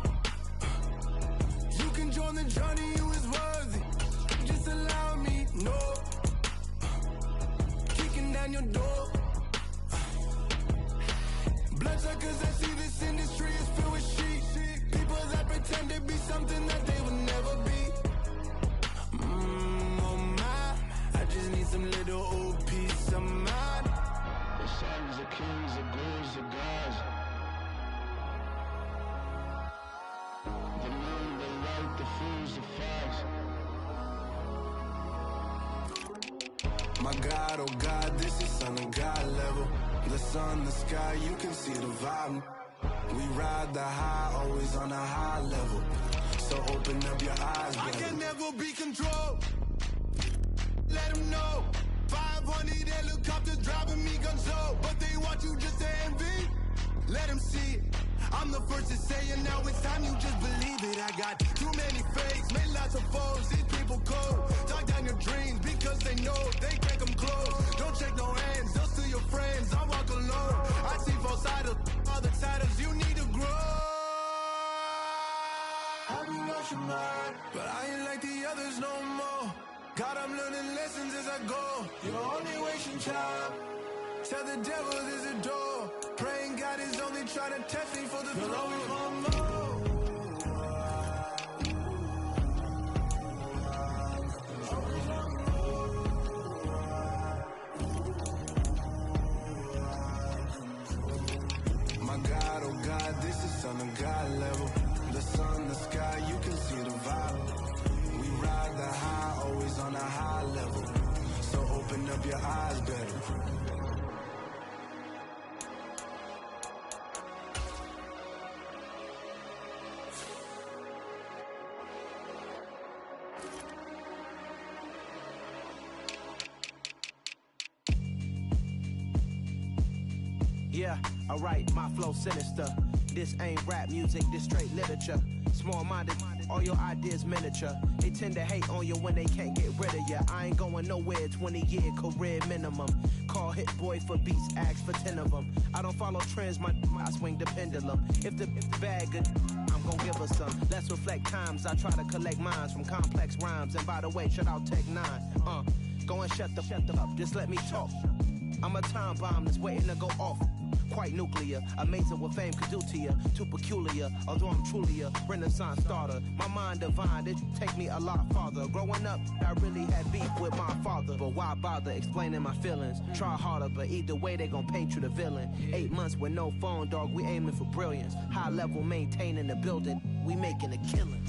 You can join the journey, you is worthy. Just allow me, no. Kicking down your door. Bloodsuckers, I see this industry is filled with sheep. People that pretend to be something that they will never be. Oh my, I just need some little old peace of mind. The sons of kings, the gurus, the gods. The moon, the light, the fools, the facts. My God, oh God, this is son of God level. The sun, the sky, you can see the vibe. We ride the high, always on a high level. So open up your eyes, baby. I can never be controlled. Let them know. 500 helicopters driving me gonzo, but they want you just to envy. Let them see it. I'm the first to say it, now it's time you just believe it. I got too many fakes, made lots of foes. These people cold. Talk down your dreams because they know they can't come close. Don't check no hands, just to your friends. I walk alone. I see both sides of other titles. You need to grow. Have you lost your mind? But I ain't like the others no more. God, I'm learning lessons as I go. You're only wasting time. Tell the devil there's a door. Praying God is only trying to test me for the throne. My God, oh God, this is on a God level. The sun, the sky, you can see the vibe. We ride the high, always on a high level. So open up your eyes, baby. Yeah, alright, my flow sinister. This ain't rap music, this straight literature. Small-minded, all your ideas miniature. They tend to hate on you when they can't get rid of you. I ain't going nowhere, 20-year career minimum. Call Hit Boy for beats, ask for 10 of them. I don't follow trends, I swing the pendulum. If the bag good, I'm gon' give her some. Let's reflect times, I try to collect minds from complex rhymes. And by the way, shout out Tech 9. Go and shut the up, just let me talk. I'm a time bomb that's waiting to go off. Quite nuclear, amazing what fame could do to you. Too peculiar, although I'm truly a renaissance starter. My mind divine, it take me a lot farther. Growing up, I really had beef with my father. But why bother explaining my feelings? Try harder, but either way they gon' paint you the villain. 8 months with no phone, dog, we aiming for brilliance. High level maintaining the building, we making a killing.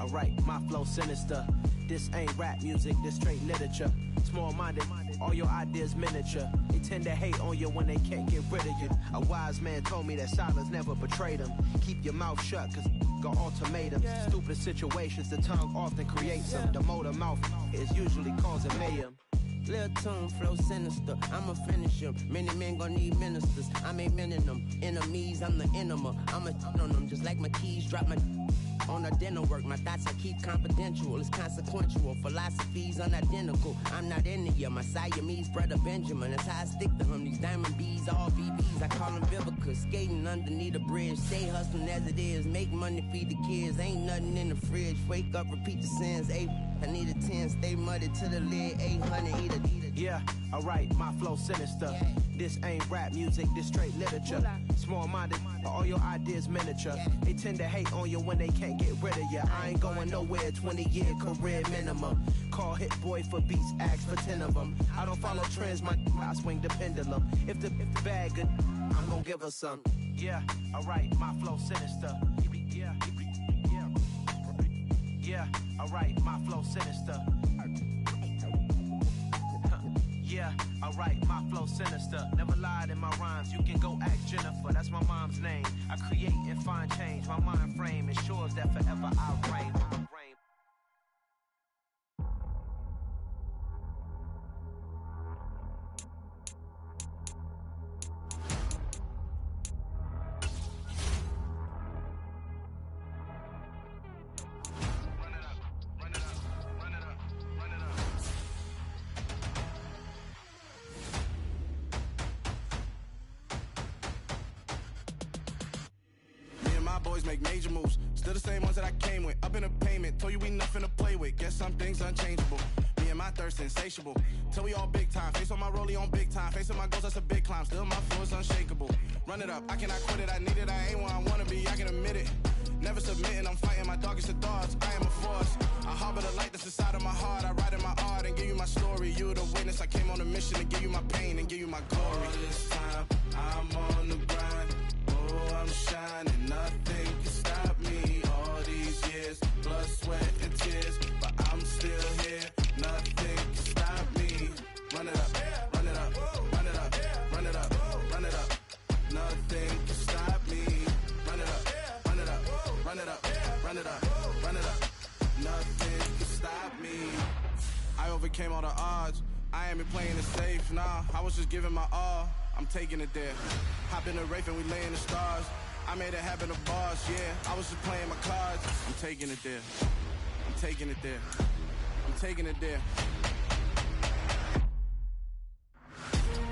Alright, my flow sinister. This ain't rap music, this straight literature. Small-minded, all your ideas miniature. They tend to hate on you when they can't get rid of you. A wise man told me that silence never betrayed him. Keep your mouth shut, cause got ultimatums. Stupid situations, the tongue often creates them. The motor mouth is usually causing mayhem. Lil' tune, flow sinister, I'ma finish him. Many men gon' need ministers, I ain't mending them. Enemies, I'm the enema, I'ma on them. Just like my keys, drop my on a dinner work. My thoughts I keep confidential, it's consequential. Philosophies unidentical, I'm not into you. My Siamese brother Benjamin, that's how I stick to him. These diamond bees, all BBs, I call them Vivica. Skating underneath a bridge, stay hustling as it is. Make money, feed the kids, ain't nothing in the fridge. Wake up, repeat the sins, I need a 10, stay muddy to the lid, 800, eat a. Yeah, alright, my flow sinister. This ain't rap music, this straight literature. Small-minded, all your ideas miniature. They tend to hate on you when they can't get rid of you. I ain't going nowhere, 20-year career minimum. Call Hit Boy for beats, ask for 10 of them. I don't follow trends, I swing the pendulum. If the bag good, I'm gon' give her some. Yeah, alright, my flow sinister. Yeah, alright, my flow sinister. Yeah, alright, my flow sinister. Never lied in my rhymes, you can go ask Jennifer. That's my mom's name. I create and find change. My mind frame ensures that forever I reign. Boys make major moves, still the same ones that I came with. Up in a payment, told you we nothing to play with. Guess some things unchangeable. Me and my thirst insatiable. Till we all big time. Face on my rollie on big time. Facing my goals, that's a big climb. Still my flow is unshakable. Run it up, I cannot quit it. I need it, I ain't where I wanna be. I can admit it. Never submitting, I'm fighting my darkest of thoughts. I am a force. I harbor the light that's inside of my heart. I write in my art and give you my story. You the witness. I came on a mission to give you my pain and give you my glory. All this time, I'm on the grind. Oh, I'm shining, nothing can stop me. All these years, blood, sweat, and tears, but I'm still here. Nothing can stop me. Run it up, run it up, run it up, run it up, run it up. Nothing can stop me. Run it up, run it up, run it up, run it up, run run it up. Nothing can stop me. I overcame all the odds. I ain't been playing it safe, nah. I was just giving my all. I'm taking it there. Hop in the Wraith and we lay in the stars. I made it happen to boss, yeah. I was just playing my cards. I'm taking it there. I'm taking it there. I'm taking it there.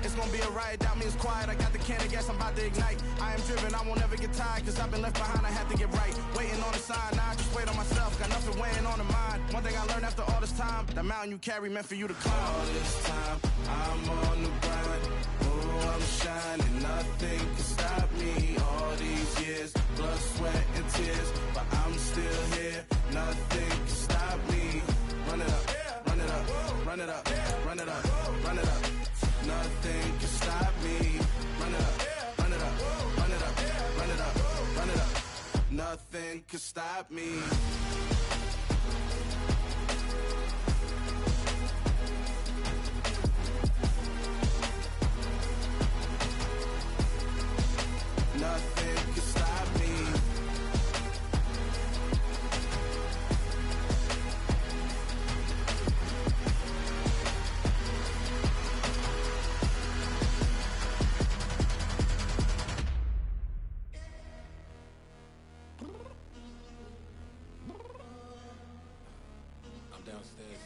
It's gonna be a riot, that means quiet. I got the can of gas, I'm about to ignite. I am driven, I won't ever get tired, cause I've been left behind, I have to get right. Waiting on the sign, now I just wait on myself. Got nothing weighing on the mind. One thing I learned after all this time, the mountain you carry meant for you to climb. All this time, I'm on the grind. Oh, I'm shining, nothing can stop me. All these years, blood, sweat, and tears, but I'm still here. Nothing can stop me. Run it up, run it up, run it up, run it up, run it up. Nothing can stop me. Run it up, run it up, run it up, run it up, run it up. Nothing can stop me. Nothing can stop me. I'm downstairs.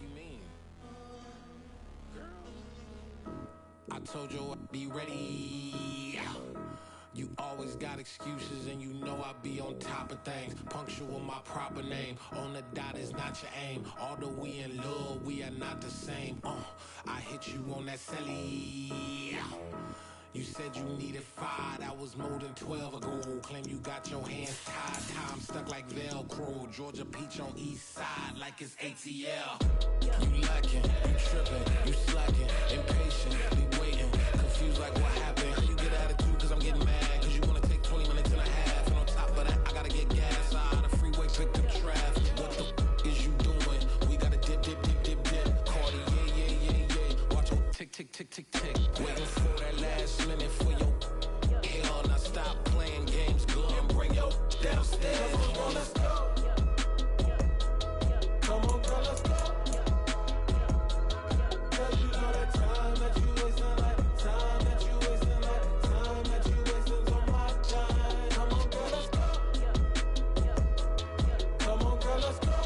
You mean? Girl, I told you I'd be ready. You always got excuses and you know I be on top of things. Punctual my proper name. On the dot is not your aim. Although we in love, we are not the same. I hit you on that celly. You said you needed 5, that was more than 12 ago. Claim you got your hands tied, time stuck like Velcro. Georgia Peach on east side like it's ATL. You lacking, you tripping, you slacking, impatient, be waiting, confused like what happened. You get attitude cause I'm getting mad, cause you wanna take 20 minutes and a half. And on top of that, I gotta get gas out of the freeway, pick up traffic. What the f is you doing? We gotta dip, dip, dip, dip, dip. Cardi, yeah. Watch your tick, tick, tick, tick, tick. Waiting for that last minute for your hell. Now stop playing games, girl, and bring your downstairs. Come on, let's go. Come on, girl, let's go. Cause you know that time that you wasting, like time that you wasting, like time that you wasting's on my time. Come on, girl, let's go. Come on, girl, let's go.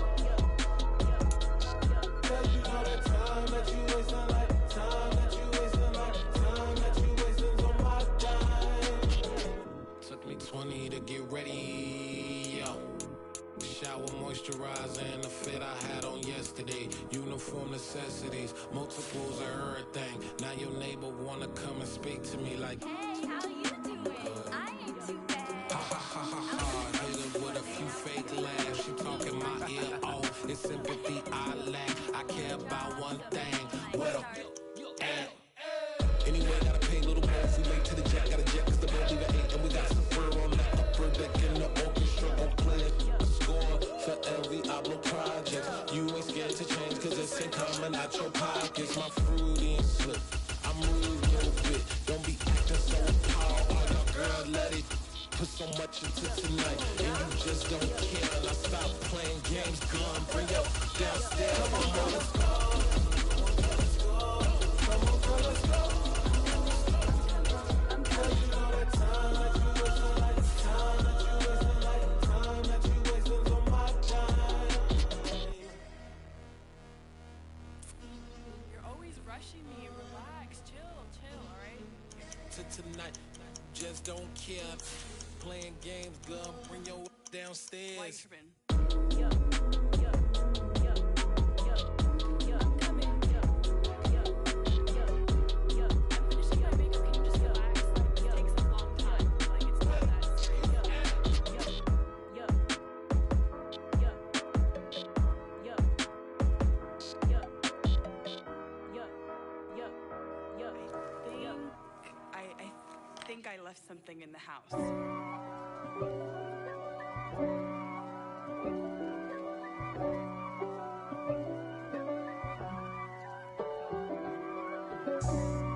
Cause you know that time that you wasting, like time that you wasting, like time that you wasting's on my time. Took me 20 to get ready, yo. Shower moisturizer and the fit I had on yesterday. Uniform necessities, multiples of everything. Now your neighbor wanna come and speak to me like, Hey, how you doing? I ain't too bad. ha ha ha ha ha. Hit her with a few fake laughs. She talking my ear off. It's sympathy I lack. I care about one thing. Well, anyway, gotta pay a little more if we late to the jet. Got a jet cause the boat leave at 8. And we got some fur on the upper deck in the orchestra. Gon' play a score for every Oblo project. You ain't scared to change cause it's incoming out your pockets. My fruity and slip. I'm rude a little bit. Don't be acting so tall. Oh, your girl, let it put so much into tonight. And you just don't care. Now stop playing games, gun. Bring your downstairs. Come on, let's go. Come on, girl, let's go. Cause you know that time that you wasting, like time that you wasting, like time that you wasting's on my time. You're always rushing me. Relax, chill, alright? To tonight, just don't care. Playing games, girl, bring your downstairs. Why you tripping? I think I left something in the house.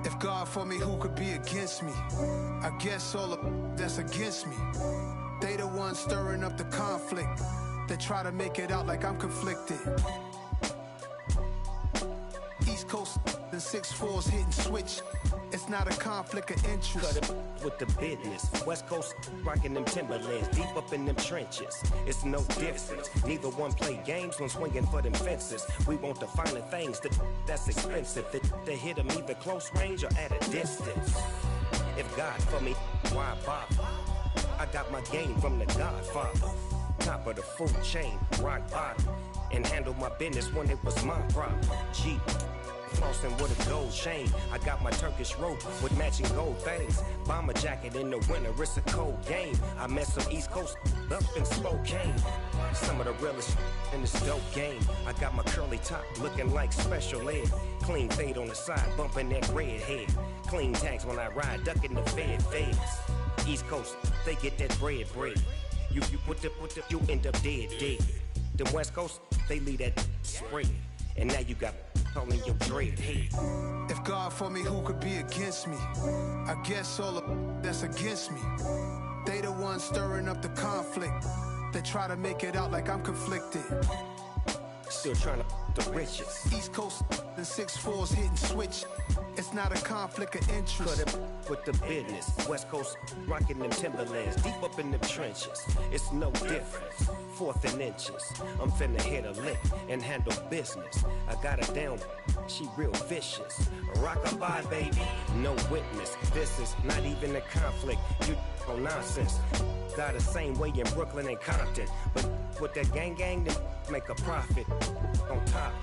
If God for me, who could be against me? I guess all the that's against me. They the ones stirring up the conflict. They try to make it out like I'm conflicted. East Coast and 6'4's hitting switch. It's not a conflict of interest. Cut it with the business. West Coast rocking them Timberlands, deep up in them trenches. It's no difference. Neither one play games when swinging for them fences. We want the finer things that's expensive. That hit them either close range or at a distance. If God for me, why bother? I got my game from the Godfather. Top of the food chain, rock bottom. And handle my business when it was my problem. Jeep. Flossing with a gold chain. I got my Turkish rope with matching gold things. Bomber jacket in the winter, it's a cold game. I met some East Coast up in Spokane. Some of the realest in this dope game. I got my curly top looking like special ed. Clean fade on the side, bumping that red head. Clean tags when I ride, ducking the feds. East Coast, they get that bread. You you end up dead. The West Coast, they leave that spread. And now you got calling your dread head. If God for me, who could be against me? I guess all of that's against me. They the ones stirring up the conflict. They try to make it out like I'm conflicted. Still trying to the riches. East Coast and 6'4's hitting switch. It's not a conflict of interest. Cut it with the business. West Coast rocking them Timberlands, deep up in them trenches. It's no difference. 4th and inches. I'm finna hit a lick and handle business. I got her down, she real vicious. Rock-a-bye, baby, no witness. This is not even a conflict. You on nonsense. Got the same way in Brooklyn and Compton. But with that gang, then make a profit. On top,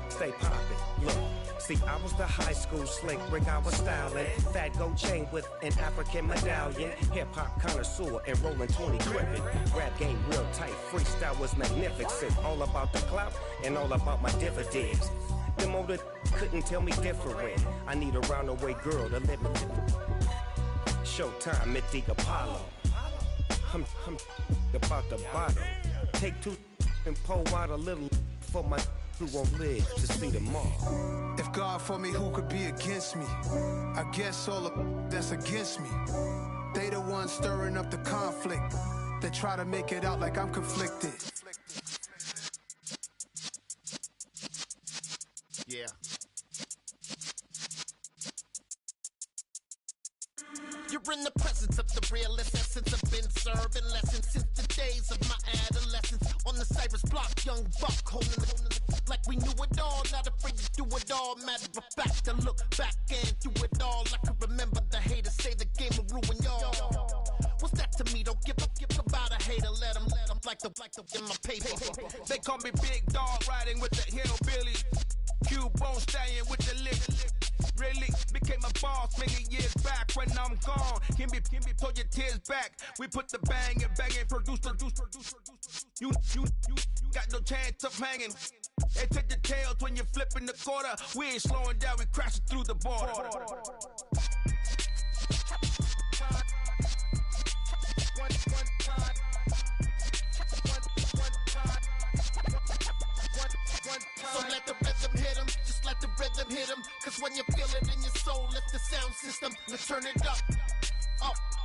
stay poppin'. Look. See, I was the high school slick Rick, I was styling. Fat gold chain with an African medallion. Hip-hop connoisseur and rolling 20 gripping. Rap game real tight, freestyle was magnificent. All about the clout and all about my dividends. Them older couldn't tell me different. I need a roundaway girl to live with. Showtime at the Apollo. I'm about the bottle. Take 2 and pour out a little for my who won't live to see tomorrow. If God for me, who could be against me? I guess all of that's against me. They the ones stirring up the conflict. They try to make it out like I'm conflicted. Yeah. You're in the presence of the realest essence. I've been serving lessons since the days of my adolescence. On the Cypress block, young buck holding the like we knew it all. Not afraid to do it all. Matter of fact, to look back and do it all. I can remember the haters say the game will ruin y'all. What's that to me? Don't give about a hater. Let them like the in my paper. They call me Big Dog, riding with the hillbillies. Q-Bone stallion with the lick. Really became a boss many years back. When I'm gone, can be pull your tears back. We put the bang and produce. You got no chance of hanging. They take the tails when you're flipping the quarter. We ain't slowing down, we crashing through the border. So let the rhythm hit him, just let the rhythm hit him. Cause when you feel it in your soul, lift the sound system. Let's turn it up,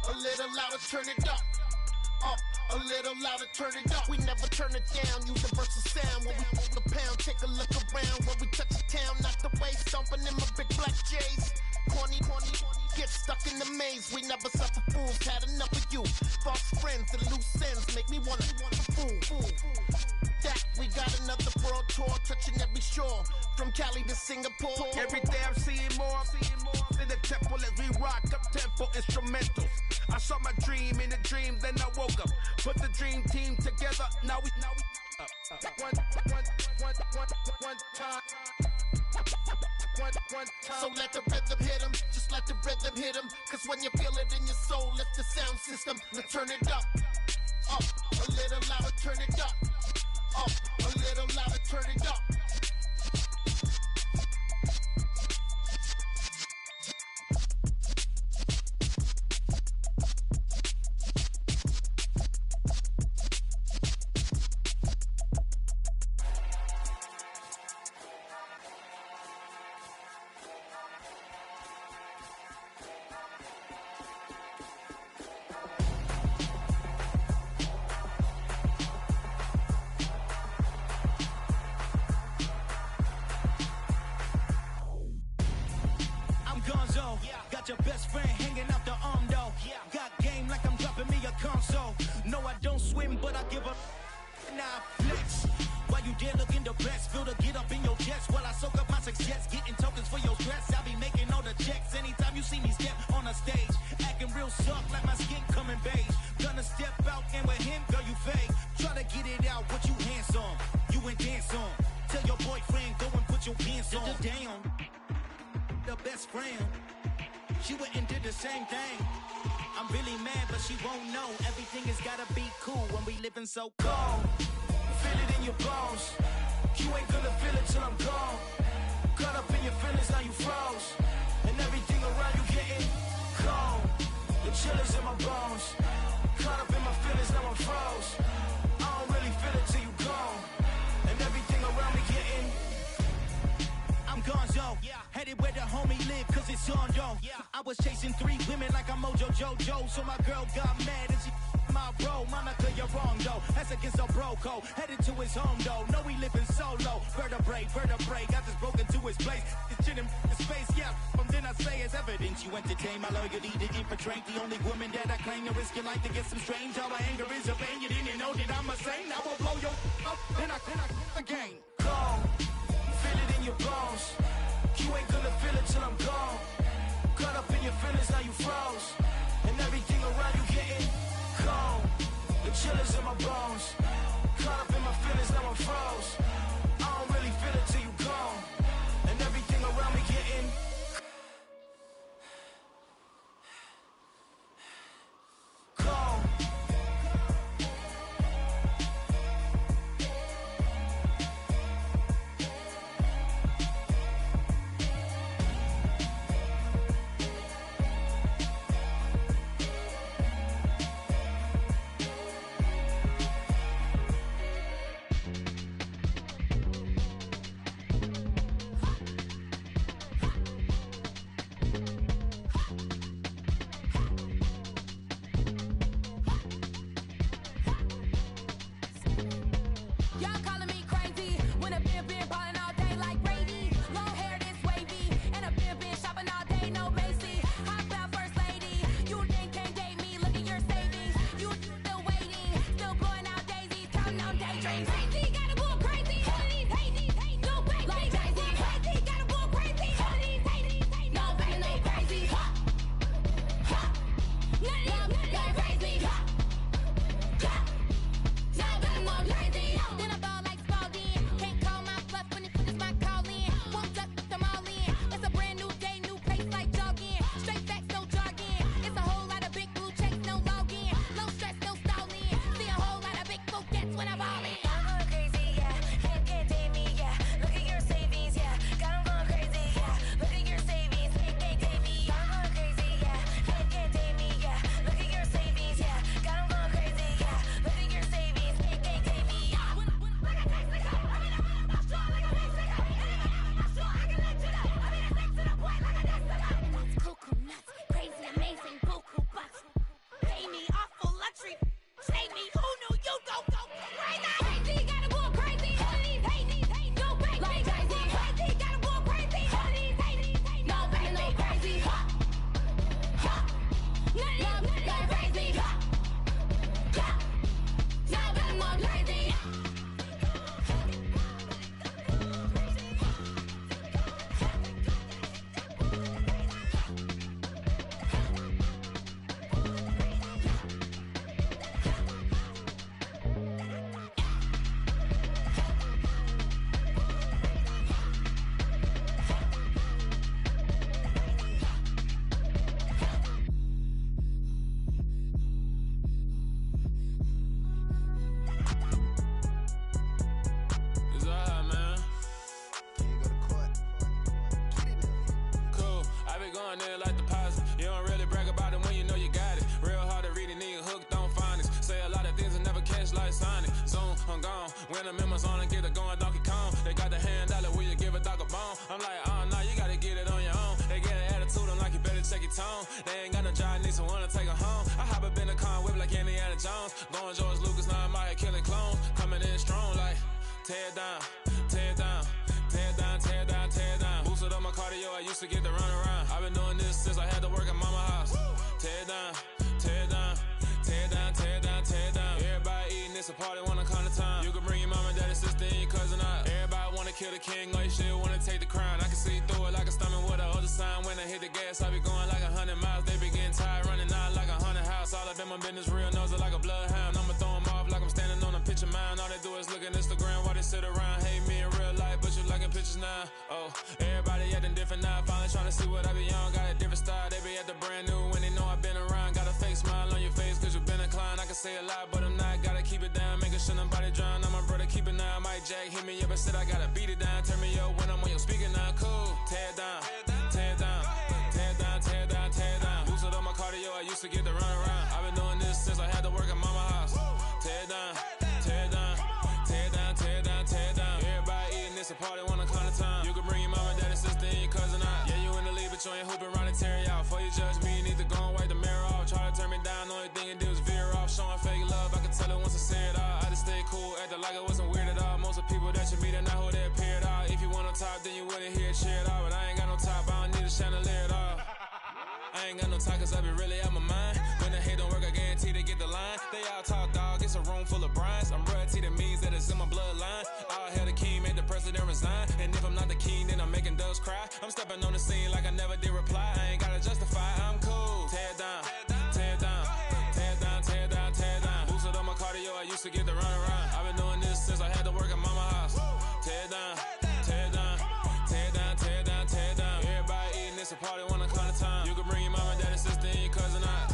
a little louder, turn it up. A little louder, turn it up. We never turn it down, universal sound. When we move the pound, take a look around. When we touch the town, not the way, stomping in my big black J's. Corny, get stuck in the maze. We never suffer fools, had enough of you. False friends and loose ends make me wanna fool. That we got another world tour, touching every shore, from Cali to Singapore. Every day I'm seeing more in the temple as we rock up tempo instrumentals. I saw my dream in a dream, then I woke up. Put the dream team together, now we one time. So let the rhythm hit him, just let the rhythm hit him. Cause when you feel it in your soul, lift the sound system. Let's turn it up, a little louder, turn it up. A little louder, turn it up. now flex. While you there looking the best, feel the get up in your chest. While I soak up my success, getting tokens for your stress. I be making all the checks anytime you see me step on a stage. Acting real soft like my skin coming beige. Gonna step out and with him, girl, you fake. Try to get it out, what you handsome. You ain't dance on. Tell your boyfriend, go and put your pants on. Down, the best friend. She went and did the same thing. I'm really mad, but she won't know. Everything has gotta be cool when we living so cold. Feel it in your bones. You ain't gonna feel it till I'm gone. Caught up in your feelings, now you froze. And everything around you getting cold. The chill is in my bones. Caught up in my feelings, now I'm froze. I don't really feel it till you gone. And everything around me getting I'm gonzo, headed where the homie live, cause it's on, yo. I was chasing 3 women like I'm Mojo Jojo, so my girl got mad and she my bro. Monica, you're wrong, though. That's against a bro code. Headed to his home, though. No, he living solo. Vertebrae. I just broke into his place. It's shit in his face, yeah. From then I say it's evidence. You entertain my loyalty to infiltrate. The only woman that I claim to risk your life to get some strange. How my anger is a pain. You didn't know that I'm a saint. I will blow your up, then I again. Gone. Feel it in your bones. You ain't gonna feel it till I'm gone. Caught up in your feelings, now you froze. And everything around you getting cold. The chill is in my bones. Caught up in my feelings, now I'm froze. I don't really feel it till you gone. And everything around me getting cold. When the members on and get it going Donkey Kong, they got the hand dollar, will you give a dog a bone? I'm like, oh no, you gotta get it on your own. They get an attitude, I'm like, you better check your tone. They ain't got no job, need someone to take her home. I hop up in the car, whip like Indiana Jones. Going George Lucas, now I'm out here killing clones. Coming in strong like, tear down, tear down, tear down, tear down, tear down. Boosted up my cardio, I used to get to run around. I've been doing this since I had to work at mama house. Tear down, tear down, tear down, tear down, tear down. Everybody eating, it's a party, wanna come to time. You can fast, I be going like 100 miles. They be getting tired, running out like 100 house. All of them, my business real, nose it like a bloodhound. I'ma throw them off like I'm standing on a picture mound. All they do is look at Instagram while they sit around. Hate me in real life, but you liking pictures now. Oh, everybody acting different now. Finally trying to see what I be on. Got a different style, they be at the brand new when they know I've been around. Got a fake smile on your face cause you been inclined. I can say a lot, but I'm not. Gotta keep it down, making sure nobody drown. I'm my brother, keep it now. Mike Jack hit me up and said I gotta beat it down. Turn me up when I'm on your speaker now. Cool, tear it down, tear it down, tear it down, tear it down, tear it down. Boosted on my cardio, I used to get to run around. I've been doing this since I had to work at mama house. Tear it down, tear it down, tear it down, tear it down, tear it down. Everybody eating this a party, one kind of time. You can bring your mama, daddy, sister, and your cousin out. Yeah, you in the league, but you ain't hooping around and tear it out. Before you judge me, you need to go and wipe the mirror off. Try to turn me down, the only thing you did was veer off. Showing fake love, I can tell it once I say it all. I just stay cool, acting like it wasn't weird at all. Most of the people that you meet are not who they appear at all. If you want on top, then you wouldn't hear it cheer at all. But I ain't got no top, I don't need a chandelier at all. I ain't got no talk cause I be really out my mind. When the hate don't work, I guarantee they get the line. They all talk dog, it's a room full of brines. I'm royalty, that means that it's in my bloodline. All hail the king, made the president resign. And if I'm not the king, then I'm making doves cry. I'm stepping on the scene like I never did reply. I ain't gotta justify, I'm cool. Tear it down, tear it down, tear it down, tear it down, tear it down. Boosted on my cardio, I used to get to run around. I've been doing this since I had to work at mama house. Tear it down, tear it down, tear it down, tear it down, tear it down. Everybody eating this a party, one kind of time. You can bring your mama, daddy, sister, and your cousin out.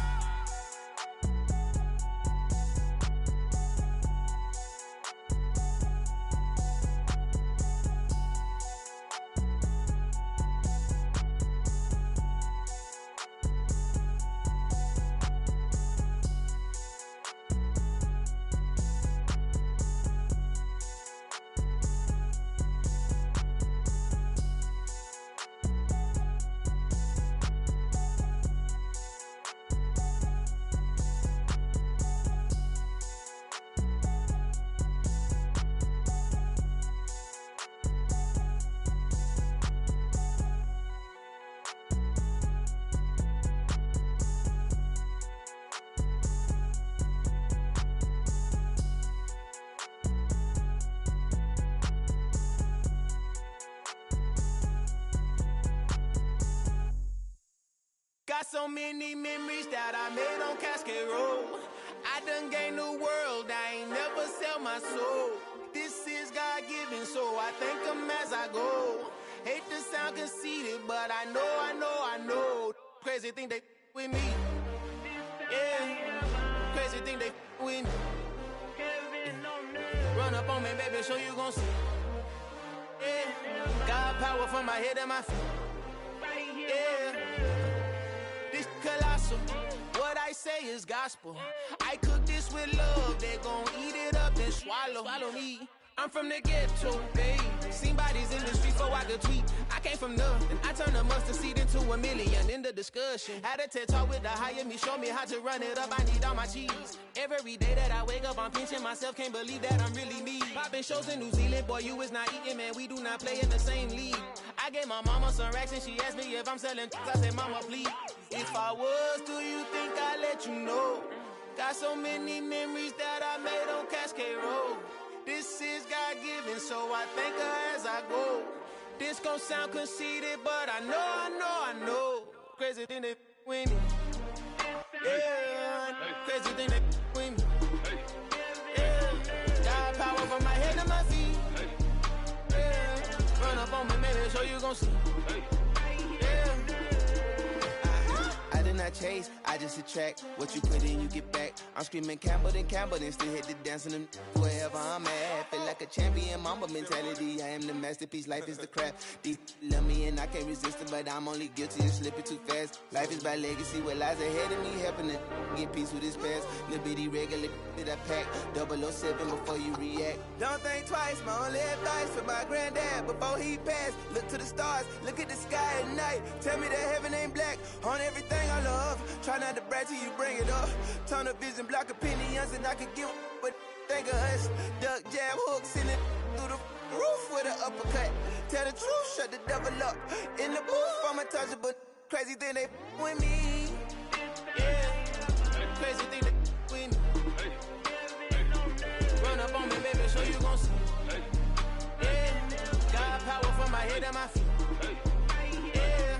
Got so many memories that I made on Cascade Road. I done gained the world, I ain't never sell my soul. This is God-given, so I thank him as I go. Hate to sound conceited, but I know. Crazy thing they with me. Yeah, crazy thing they with me. Run up on me, baby, so you gon' see. Yeah, got power from my head and my feet. Yeah. Colossal, what I say is gospel. I cook this with love, they gon' eat it up and swallow me. I'm from the ghetto, baby. Seen bodies in the street before I could tweet. I came from nothing, I turned a mustard seed into a million. In the discussion, had a TED talk with the higher me, show me how to run it up. I need all my cheese. Every day that I wake up, I'm pinching myself, can't believe that I'm really me. Popping shows in New Zealand, boy, you is not eating, man. We do not play in the same league. I gave my mama some racks and she asked me if I'm selling. I said, mama, please. If I was, do you think I'd let you know? Got so many memories that I made on Cascade Road. This is God-given, so I thank her as I go. This gon' sound conceited, but I know. Crazy thing they with me. Yeah, crazy thing they with me. Yeah, got power from my head to my feet. Yeah, run up on me, maybe so you gon' see. Yeah. I did not chase, I just attract. What you put in, you get back. I'm screaming Campbell, then still hit the dance and them wherever I'm at. Feel like a champion, mamba mentality. I am the masterpiece, life is the crap. These love me and I can't resist it, but I'm only guilty of slipping too fast. Life is by legacy, what lies ahead of me, helping to get peace with this past. Little bitty regular that I pack, 007 before you react. Don't think twice, my only advice for my granddad before he passed. Look to the stars, look at the sky at night. Tell me that heaven ain't black on everything I love. Try not to brag till you bring it up. Tunnel vision, block opinions, and I could give but think of us. Duck jab hooks in it through the roof with an uppercut. Tell the truth, shut the devil up. In the booth, I'm untouchable. Crazy thing they with me. Yeah, crazy thing they with me. Run up on me, baby, so you gon' see. Yeah, got power from my head and my feet. Yeah.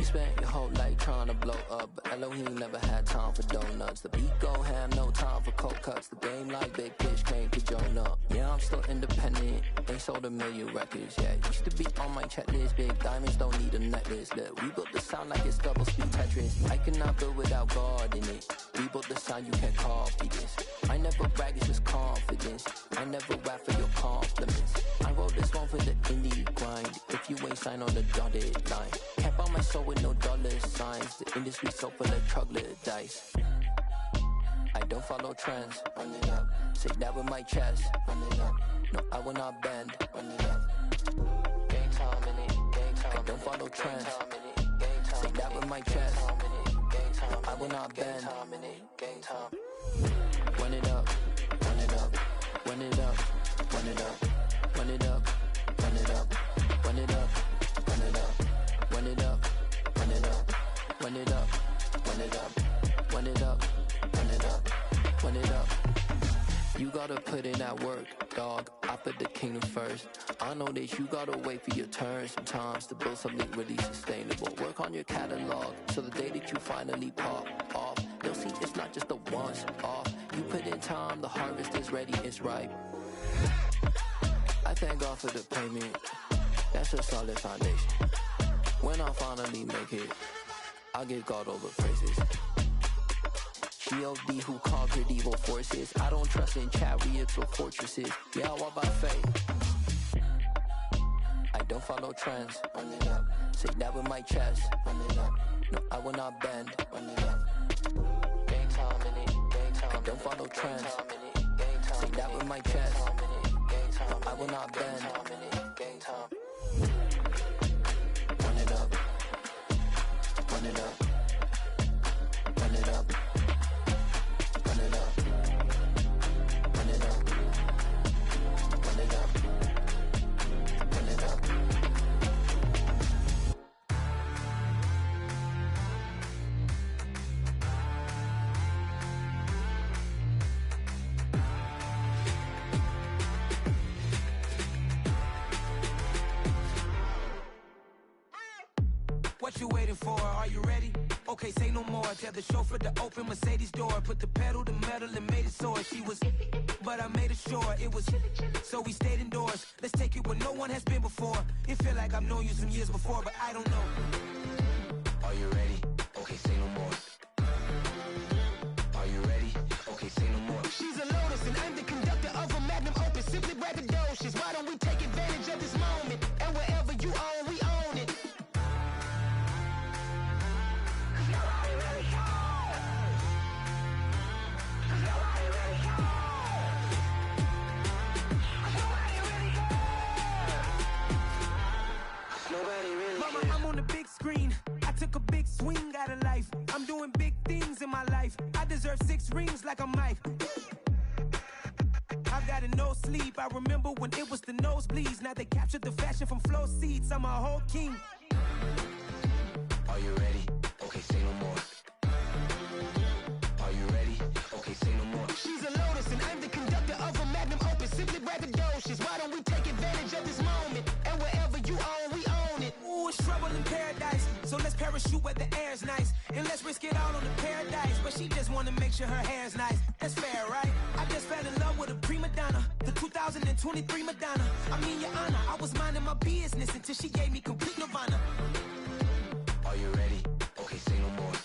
You spent your whole life trying to blow up, but Elohim never had time for donuts. The beat gon' have no time for cold cuts. The game like Big Fish came to Jonah. Yeah, I'm still independent, ain't sold a million records yet. Used to be on my checklist, big diamonds don't need a necklace. Look, we built the sound like it's double speed Tetris. I cannot build without God in it. We built the sound, you can't copy this. I never brag, it's just confidence. I never rap for your compliments. I wrote this one for the indie grind. If you ain't signed on the dotted line, can't buy my soul with no dollar signs. The industry so full of troglodytes. I don't follow trends. Run it up. Say that with my chest. Run it up. No, I will not bend. Run it up. Game time in it. Game time. I don't follow trends. Say that with my chest. No, I will not bend. Game time. Run it up. Run it up. Run it up. Run it up. Run it up. Run it up. Run it up. Run it up. Run it up. Run it up. Run it up. Run it up. Run it up. Run it up. Run it up. You gotta put in that work, dog. I put the kingdom first. I know that you gotta wait for your turn sometimes to build something really sustainable. Work on your catalog so the day that you finally pop off, you'll see it's not just a once off. You put in time, the harvest is ready, it's ripe. I thank God for the payment. That's a solid foundation. When I finally make it, I'll give God all the praises. G.O.D. who conquered evil forces. I don't trust in chariots or fortresses. Yeah, I walk by faith. I don't follow trends. Run it up. Say that with my chest. Run it up. No, I will not bend. Run it up. Game time in it. Game time. I don't follow trends. Say that with my chest. No, I will not bend. Game time. Run it up. Run it up. Run it up. Run it up. Run it up. Run it up. Run it up. What you waiting for? Are you ready? Okay, say no more. Tell the chauffeur to open Mercedes door. Put the pedal to metal and made it soar. She was, but I made it sure it was. So we stayed indoors. Let's take it where no one has been before. It feel like I've known you some years before, but I don't know. Are you ready? Okay, say no more. Are you ready? Okay, say no more. She's a lotus and I'm the conductor of a magnum opus. Simply braggadocious. Why don't we take advantage of this moment? And wherever you own, we own it. Mama, I'm on the big screen. I took a big swing out of life. I'm doing big things in my life. I deserve 6 rings like I'm Mike. I've got no sleep. I remember when it was the nosebleeds. Now they captured the fashion from flow seats. I'm a whole king. Are you ready? Okay, say no more. Are you ready? Okay, say no more. She's a lotus and I'm the conductor of a magnum opus. Simply braggadocious. Why don't we take advantage of this moment? And wherever you own, we own it. Ooh, it's trouble in paradise. So let's parachute where the air's nice. And let's risk it all on the paradise. But she just wanna make sure her hair's nice. That's fair, right? I just fell in love with a prima donna. The 2023 Madonna. I mean, your honor, I was minding my business until she gave me complete nirvana. Are you ready? Okay, say no more.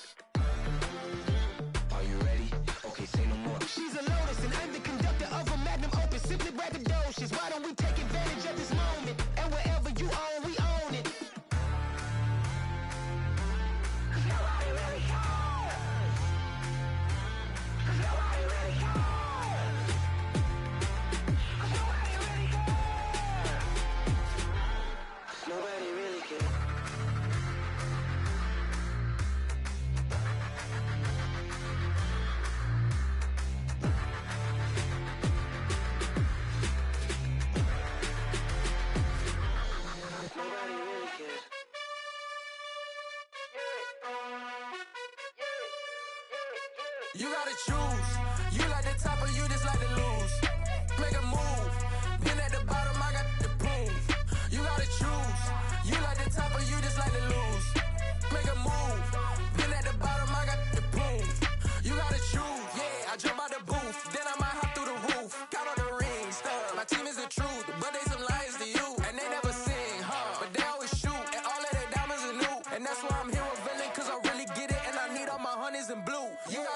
Are you ready? Okay, say no more. She's a lotus and I'm the conductor of a magnum opus. Simply braggadocious. Why don't we take advantage of this moment? And wherever you own, we own it. Nobody really cares. Nobody really cares. Nobody really cares. Nobody really cares. You gotta choose. You like the top or you just like to lose. Make a move. Been at the bottom, I got the proof. You gotta choose. You like the top or you just like to lose. Make a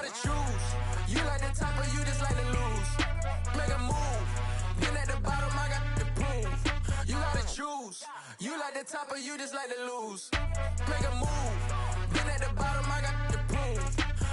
gotta choose. You like the top or you just like to lose. Make a move. Been at the bottom, I got the proof. You gotta choose. You like the top or you just like to lose. Make a move. Been at the bottom, I got the proof.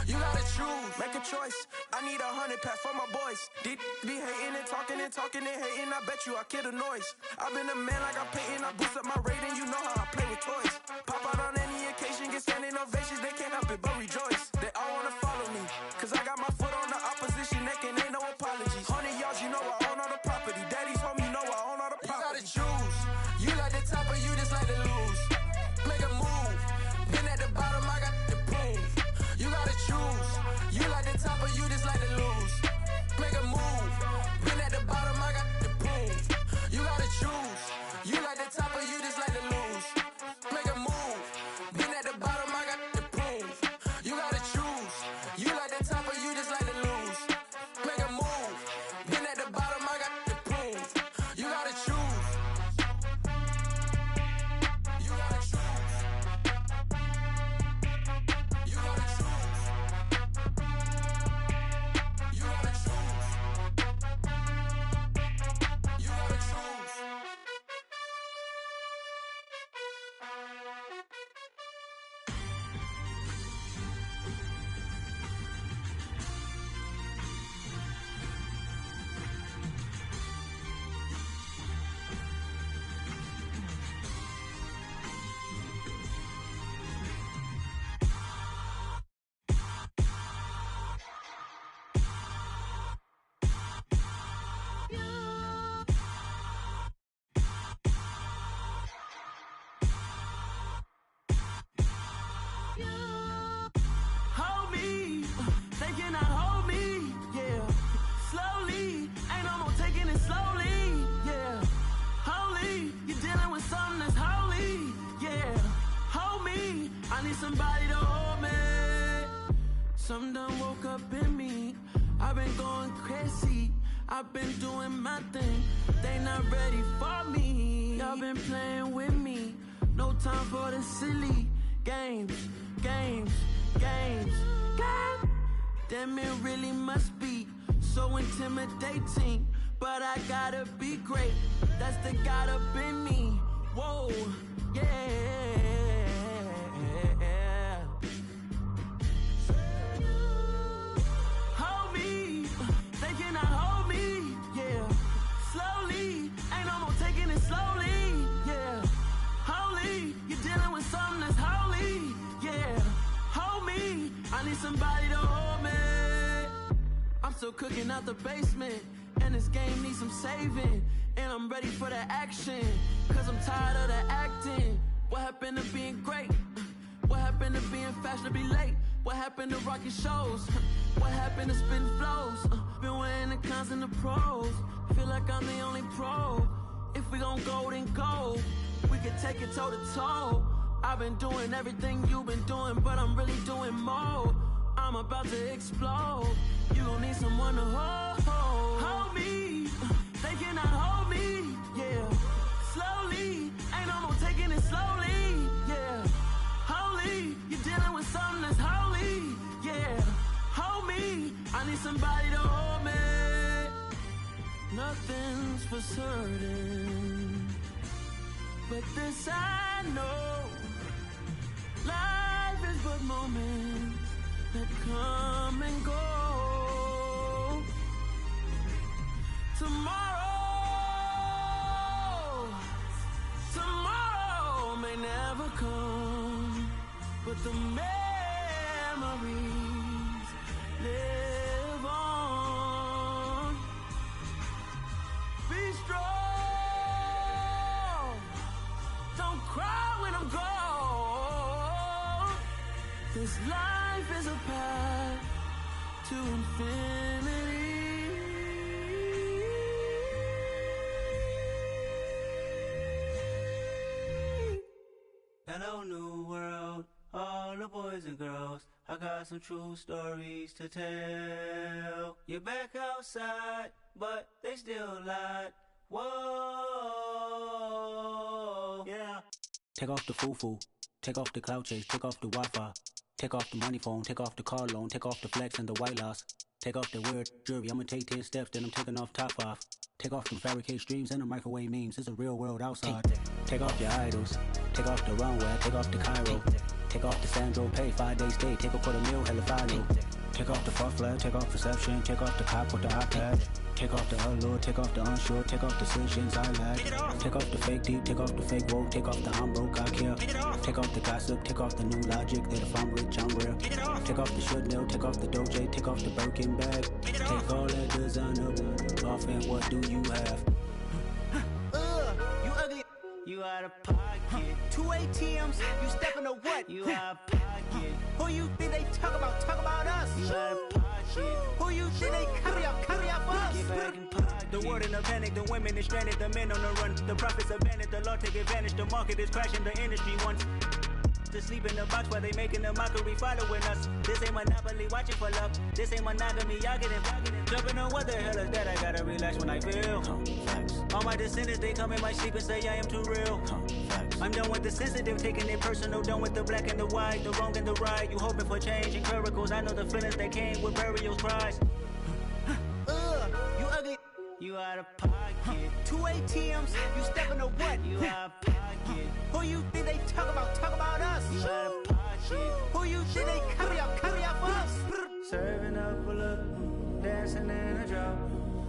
You gotta choose. Make a choice. I need 100 pack for my boys. Be hating and talking and hating. I bet you I kill the noise. I've been a man like I'm Peyton. I boost up my rating. You know how I play with toys. Pop out on any occasion, get standing ovations. They can't help it but rejoice. They all wanna follow me, cause I got my foot on the opposition neck and ain't no apologies. 100 yards, you know I own all the property. Daddy's home, you know I own all the property. You gotta choose. You like the top or you just like to lose. Make a move. Been at the bottom, I got the proof. You gotta choose. You like the top or you just like to lose. Make a move. Been at the bottom, I got the proof. You gotta choose. You like the top or you just like to lose. Make a move. Been at the bottom, I got the proof. You gotta choose. You like the top or you just like to lose. Make a move. Been at the bottom, I got the proof. You gotta choose. You gotta choose. You gotta choose. You gotta choose. You gotta choose. Hold me, they cannot hold me, yeah. Slowly, ain't no more taking it slowly, yeah. Holy, you're dealing with something that's holy, yeah. Hold me, I need somebody to hold me. Something done woke up in me. I've been going crazy, I've been doing my thing. They not ready for me. Y'all been playing with me. No time for the silly games, games, games, games. Damn, it really must be so intimidating. But I gotta be great. That's the God up in me. Whoa, yeah. Hold me, they cannot hold me, yeah. Slowly, ain't no more taking it slowly, yeah. Holy, you're dealing with something that's holy, yeah. Hold me, I need somebody to hold me. I'm still cooking out the basement, and this game needs some saving. And I'm ready for the action, cause I'm tired of the acting. What happened to being great? What happened to being fashionably late? What happened to rocking shows? What happened to spitting flows? Been weighing the cons and the pros. Feel like I'm the only pro. If we gon' go, then go. We can take it toe to toe. I've been doing everything you've been doing, but I'm really doing more. I'm about to explode. You gon' need someone to hold. Hold me, they cannot hold me, yeah. Slowly, ain't no more taking it slowly, yeah. Holy, you're dealing with something that's holy, yeah. Hold me, I need somebody to hold me. Nothing's for certain, but this I know. Life is but moments that come and go. Tomorrow may never come, but the memories live on. Be strong, don't cry when I'm gone. This life is a path to infinity. Hello, new world, all the boys and girls. I got some true stories to tell. You're back outside, but they still lied. Whoa, yeah. Take off the foo-foo, take off the cloud chase, take off the Wi-Fi. Take off the money phone, take off the car loan, take off the flex and the white loss. Take off the weird jewelry, I'ma take 10 steps, then I'm taking off top off. Take off them fabricate streams and the microwave memes, it's a real world outside. Take off your idols, take off the runway, take off the Cairo. Take off the Sandro pay, 5 days stay, take a $250,000, hella final. Take off the far flag, take off perception, take off the cop with the iPad. Take off the allure, take off the unsure, take off decisions I lack. Take off the fake deep, take off the fake woke, take off the I'm broke, I care. Take off the gossip, take off the new logic that if I'm rich, I'm real. Take off the should know, take off the Doja, take off the Birkin bag. Take all that designer off and what do you have? You ugly. You out of pocket. 2 ATMs, you stepping to what? You out of pocket. Who you think they talk about us? You out of pocket. Who you think they carry out for us? Get back in pocket. The world in a panic, the women is stranded, the men on the run. The profits abandoned, the law take advantage, the market is crashing, the industry wants to sleep in the box while they making a mockery following us. This ain't Monopoly, watching for love. This ain't monogamy, y'all getting jumping on what the hell is that? I gotta relax when I feel. All my descendants, they come in my sleep and say I am too real. I'm done with the sensitive, taking it personal. Done with the black and the white, the wrong and the right. You hoping for change and miracles. I know the feelings that came with burials, cries. You ugly. You out of pocket. 2 ATMs, you stepping to what? You out of pocket. Who you think they talk about us? You out of pocket. Who you think they carry out for us? Serving up a look, dancing in a drop.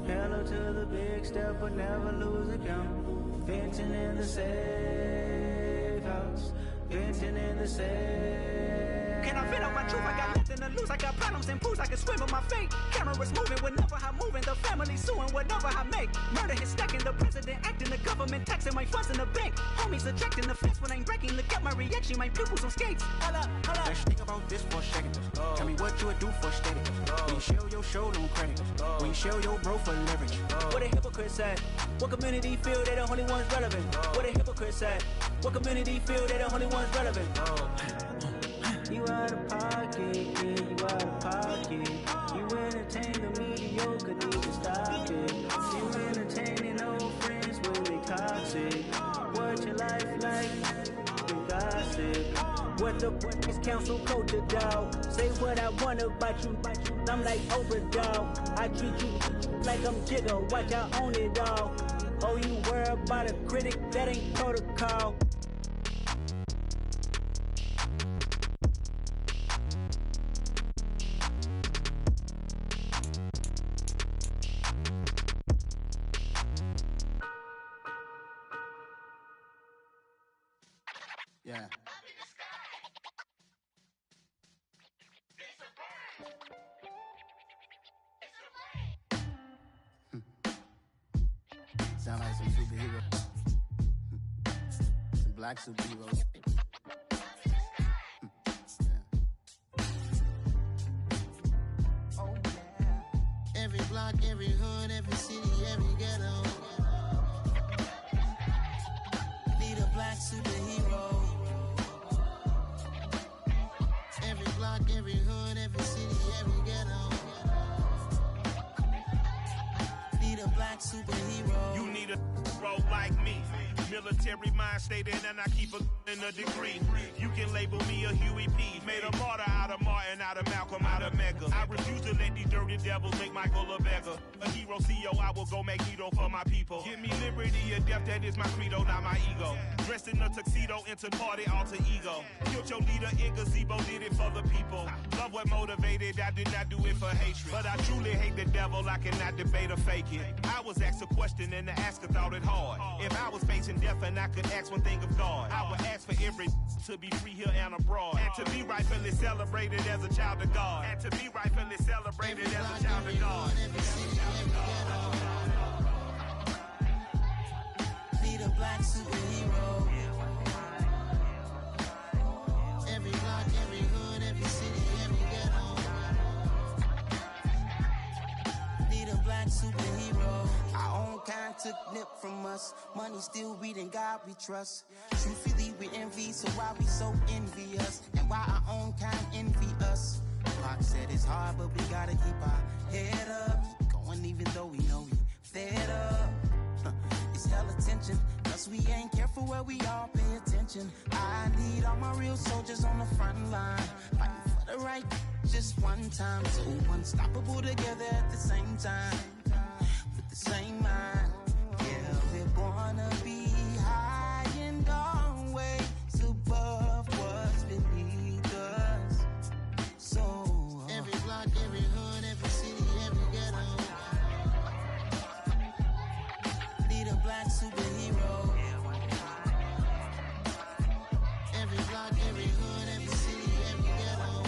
Hello to the big step, but never lose a count. Venting in the safe house. Venting in the safe. Can I vent out my truth? I got nothing to lose. I got problems and pools. I can swim with my fate. Cameras moving whenever I'm moving. The family suing whatever I make. Murder is stacking. The president acting. The government taxing my funds in the bank. Homies ejecting the fence when I'm breaking. Look at my reaction. My pupils on skates. Hold up. Let's think about this for a second. Tell me what you would do for steady. When you show your show, no credit. When you show your bro for leverage. What a hypocrite said. What community feel they the only ones relevant? What a hypocrite said. What community feel they the only ones relevant? You out of pocket, yeah, you out of pocket. You entertain the mediocre, need to stop it. You entertaining old friends when they toxic. What your life like? We gossip. What the is council culture, dog? Say what I want about you. I'm like Oprah, dog. I treat you like I'm Jigga. Watch I own it all. Oh, you worry about a critic? That ain't protocol. Yeah. Sound like some superheroes. Some black superheroes. Oh, yeah. Every block, every hood, every city, every ghetto. Need a black superhero. Every block, every hood, every city, every ghetto. Need a black superhero. You need a role like me. Military mind stated, and I keep in a degree. You can label me a Huey P. Made a martyr out of Martin, out of Malcolm, out of Mega. I refuse to let these dirty devils make Michael a beggar. A hero CEO, I will go Magneto for my people. Give me liberty or death, that is my credo, not my ego. Dressed in a tuxedo, into party, alter ego. Killed your leader in gazebo, did it for the people. Love what motivated, I did not do it for hatred. But I truly hate the devil, I cannot debate or fake it. I was asked a question and the asker thought it hard. If I was facing death and I could ask one thing of God, I would ask for every to be free here and abroad, and to be rightfully celebrated as a child of God, and to be rightfully celebrated as a child of God. Need a black superhero. Every block, every hood, every city, every ghetto. Need a black superhero. Our own kind took nip from us. Money still reading, God we trust. Truthfully we envy, so why we so envious? And why our own kind envy us? Pac said it's hard, but we gotta keep our head up. Going even though we know we fed up. It's hella tension, Cause we ain't careful where we all pay attention. I need all my real soldiers on the front line, fighting for the right just one time. So unstoppable together at the same time, with the same mind. Yeah, we're gonna be high and always above what's beneath us. So every block, every hood, every city, every ghetto need a black superhero. Every block, every hood, every city, every ghetto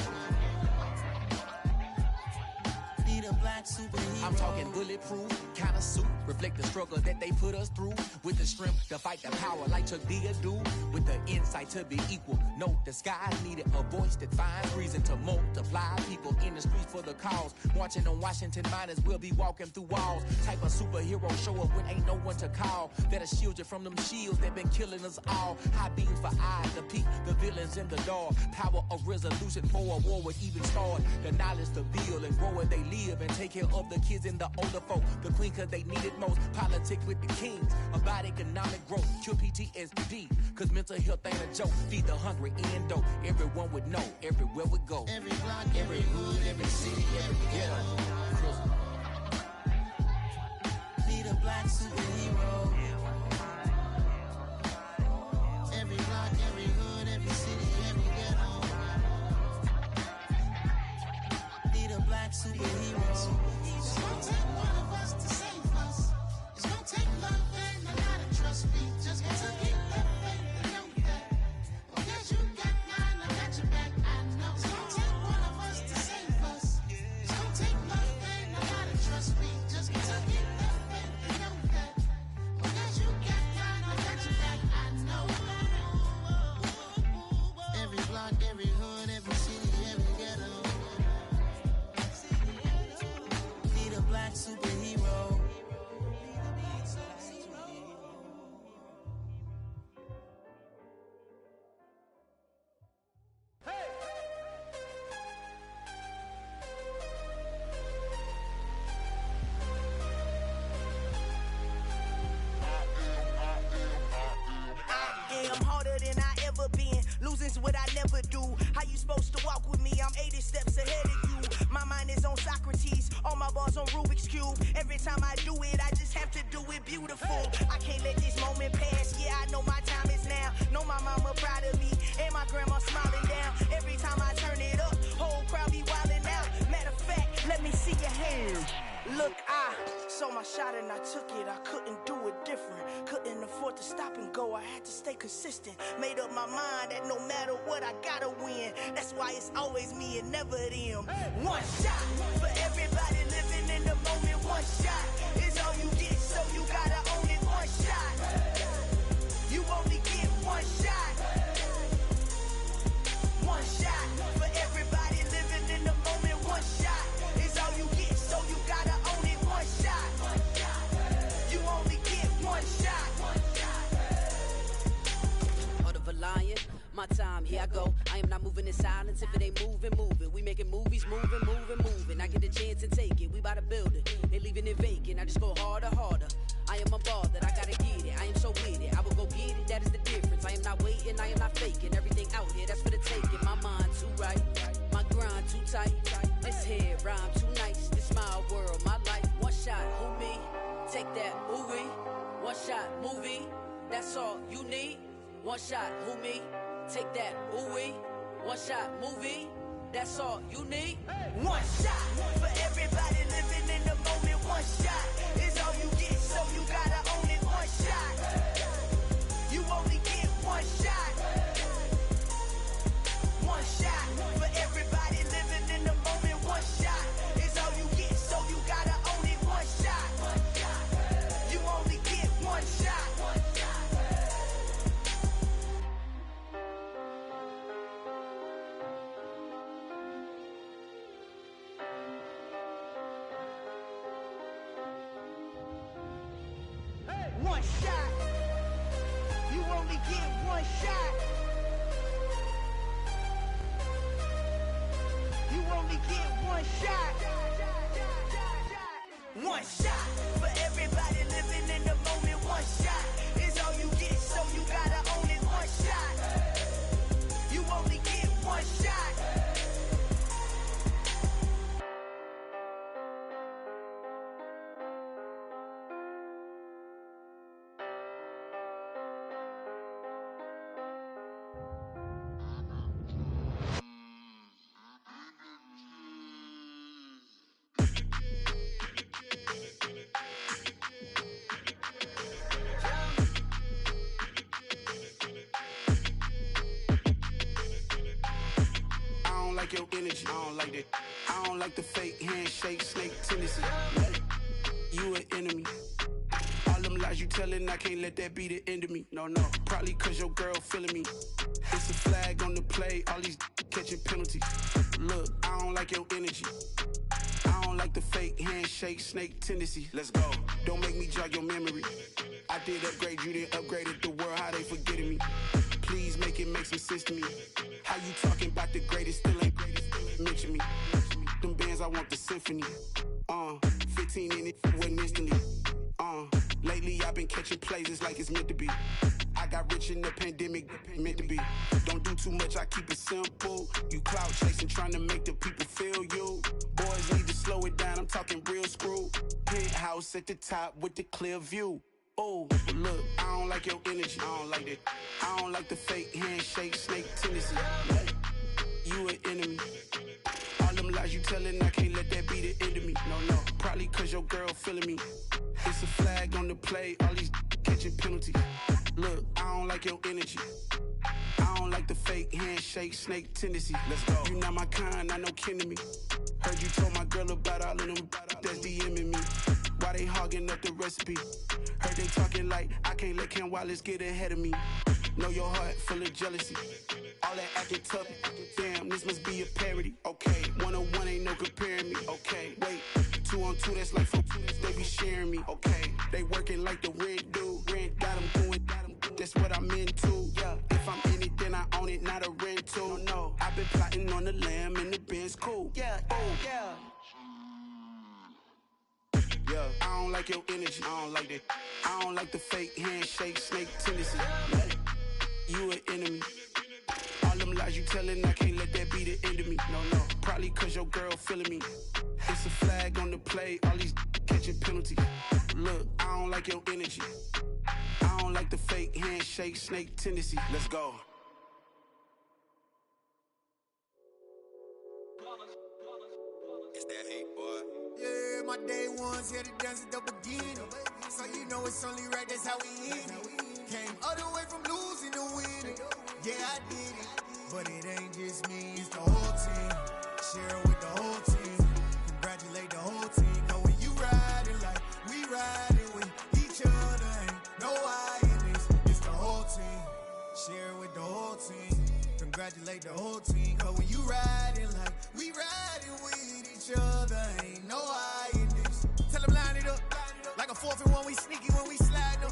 need a black superhero. I'm talking bulletproof kind of suit, reflect the struggle that they put us through, with the strength to fight the power like Chuck D do, with the insight to be equal. No disguise needed, a voice that finds reason to multiply. People in the streets for the cause, marching on Washington might as well be walking through walls. Type of superhero show up when ain't no one to call, that'll shield you from them shields that been killing us all. High beams for eyes to peek the villains in the dark, power of resolution for a war would even start. The knowledge to build and grow where they live, and take care of the kids and the older folk. The queen cause they need it most, politics with the kings, about economic growth, cure PTSD, cause mental health ain't a joke. Feed the hungry and dope, everyone would know, everywhere we go. Every block, every hood, every city, every ghetto need a black superhero. Every block, every hood, every city, every ghetto need a black superhero. It's gonna take one of us to save us. It's gonna take love and a lot of trust. We just gotta keep that faith and know that. Oh, yes, you got mine, I got your back, I know. It's gonna take one of us to save us. It's gonna take love and a lot of trust. We just gotta keep that faith and know that. Oh, yes, you got mine, I got your back, I know. Every block, every hood, every city, every ghetto need a black superhero. I'm harder than I ever been. Losing's what I never do. How you supposed to walk with me? I'm 80 steps ahead of you. My mind is on Socrates, all my bars on Rubik's Cube. Every time I do it, I just have to do it beautiful. I can't let this moment pass. Yeah, I know my time is now. Know my mama proud of me, and my grandma smiling down. Every time I turn it up, whole crowd be wildin' out. Matter of fact, let me see your hands. Look, I saw my shot and I took it. I couldn't do it different. Couldn't afford to stop and go. I had to stay consistent. Made up my mind that no matter what, I gotta win. That's why it's always me and never them. One shot for everybody living in the moment. One shot is all you get, so you gotta own it. One shot. You only get one shot. One shot for everybody living in the moment. One shot is all you get, so you gotta own it. One shot. You only get one shot. Heart of a lion, my time, here I go. I am not moving in silence. If it ain't moving, moving. We making movies, moving, moving, moving. I get a chance and take it. We bout to build it. They leaving it vacant. I just go harder, harder. I am a ball that I gotta get it. I am so with it. I will go get it. That is the difference. I am not waiting. I am not faking. Everything out here, that's for the taking. My mind too right. My grind too tight. This head rhyme too nice. This my world, my life. One shot, who me? Take that, ooh-wee. One shot, movie. That's all you need. One shot, who me? Take that, ooh-wee. One shot, movie. That's all you need. One shot for everybody living in the moment. One shot is all you get, so you gotta own it. One shot. You only get one shot. One shot for everybody living in the moment. One shot is all you get, so you gotta own it. One shot. You only get one shot. One shot. You only get one shot. You only get one shot. One shot for everybody living in the moment. One shot is all you get. like your energy. I don't like that. I don't like the fake handshake, snake tendency. You an enemy. All them lies you telling, I can't let that be the end of me. No, probably cause your girl feeling me. It's a flag on the play, all these catching penalties. Look, I don't like your energy. I don't like the fake handshake, snake tendency. Let's go. Don't make me jog your memory. I did upgrade, you didn't upgrade it. The world, how they forgetting me. Please make it make some sense to me. How you talking about the greatest, still ain't mention me. Them bands, I want the symphony. 15 in it, wasn't instantly. Lately I've been catching plays, it's like it's meant to be. I got rich in the pandemic, meant to be. Don't do too much, I keep it simple. You clout chasing, trying to make the people feel you. Boys need to slow it down, I'm talking real screw. Penthouse at the top with the clear view. Oh, look, I don't like your energy. I don't like that. I don't like the fake handshake, snake tendency. You an enemy. All them lies you telling, I can't let that be the end of me. No, probably cause your girl feeling me. It's a flag on the play, all these catching penalties. Look, I don't like your energy. I don't like the fake handshake, snake tendency. Let's go. You not my kind, I know kin to me. Heard you told my girl about all of them that's DMing me. Why they hogging up the recipe? Heard they talking like I can't let Ken Wallace get ahead of me. Know your heart full of jealousy. All that acting tough, damn, this must be a parody. Okay, 1-on-1 ain't no comparing me. Okay, wait, 2-on-2, that's like 4, they be sharing me. Okay, they working like the rent do. Rent got them going, that's what I'm into. Yeah, if I'm in it, then I own it, not a rental. No, I've been plotting on the lamb and the Benz cool. Yeah, yeah. Yeah, I don't like your energy. I don't like that. I don't like the fake handshake, snake tendency. You an enemy. All them lies you telling, I can't let that be the end of me. No, probably cause your girl feeling me. It's a flag on the play, all these catching penalties. Look, I don't like your energy. I don't like the fake handshake, snake tendency. Let's go. It's that hate, boy. Yeah, my day ones here to dance at the beginning. So you know it's only right, that's how we end it. Came all the way from losing to winning. Yeah, I did it. But it ain't just me, it's the whole team. Share it with the whole team. Congratulate the whole team. Cause when you riding like we riding with each other, ain't no I in this. It's the whole team. Share it with the whole team. Congratulate the whole team. Cause when you riding like we riding with each other, ain't no I in this. Tell them line it up. Like a 4th and 1, we sneaky when we slide them.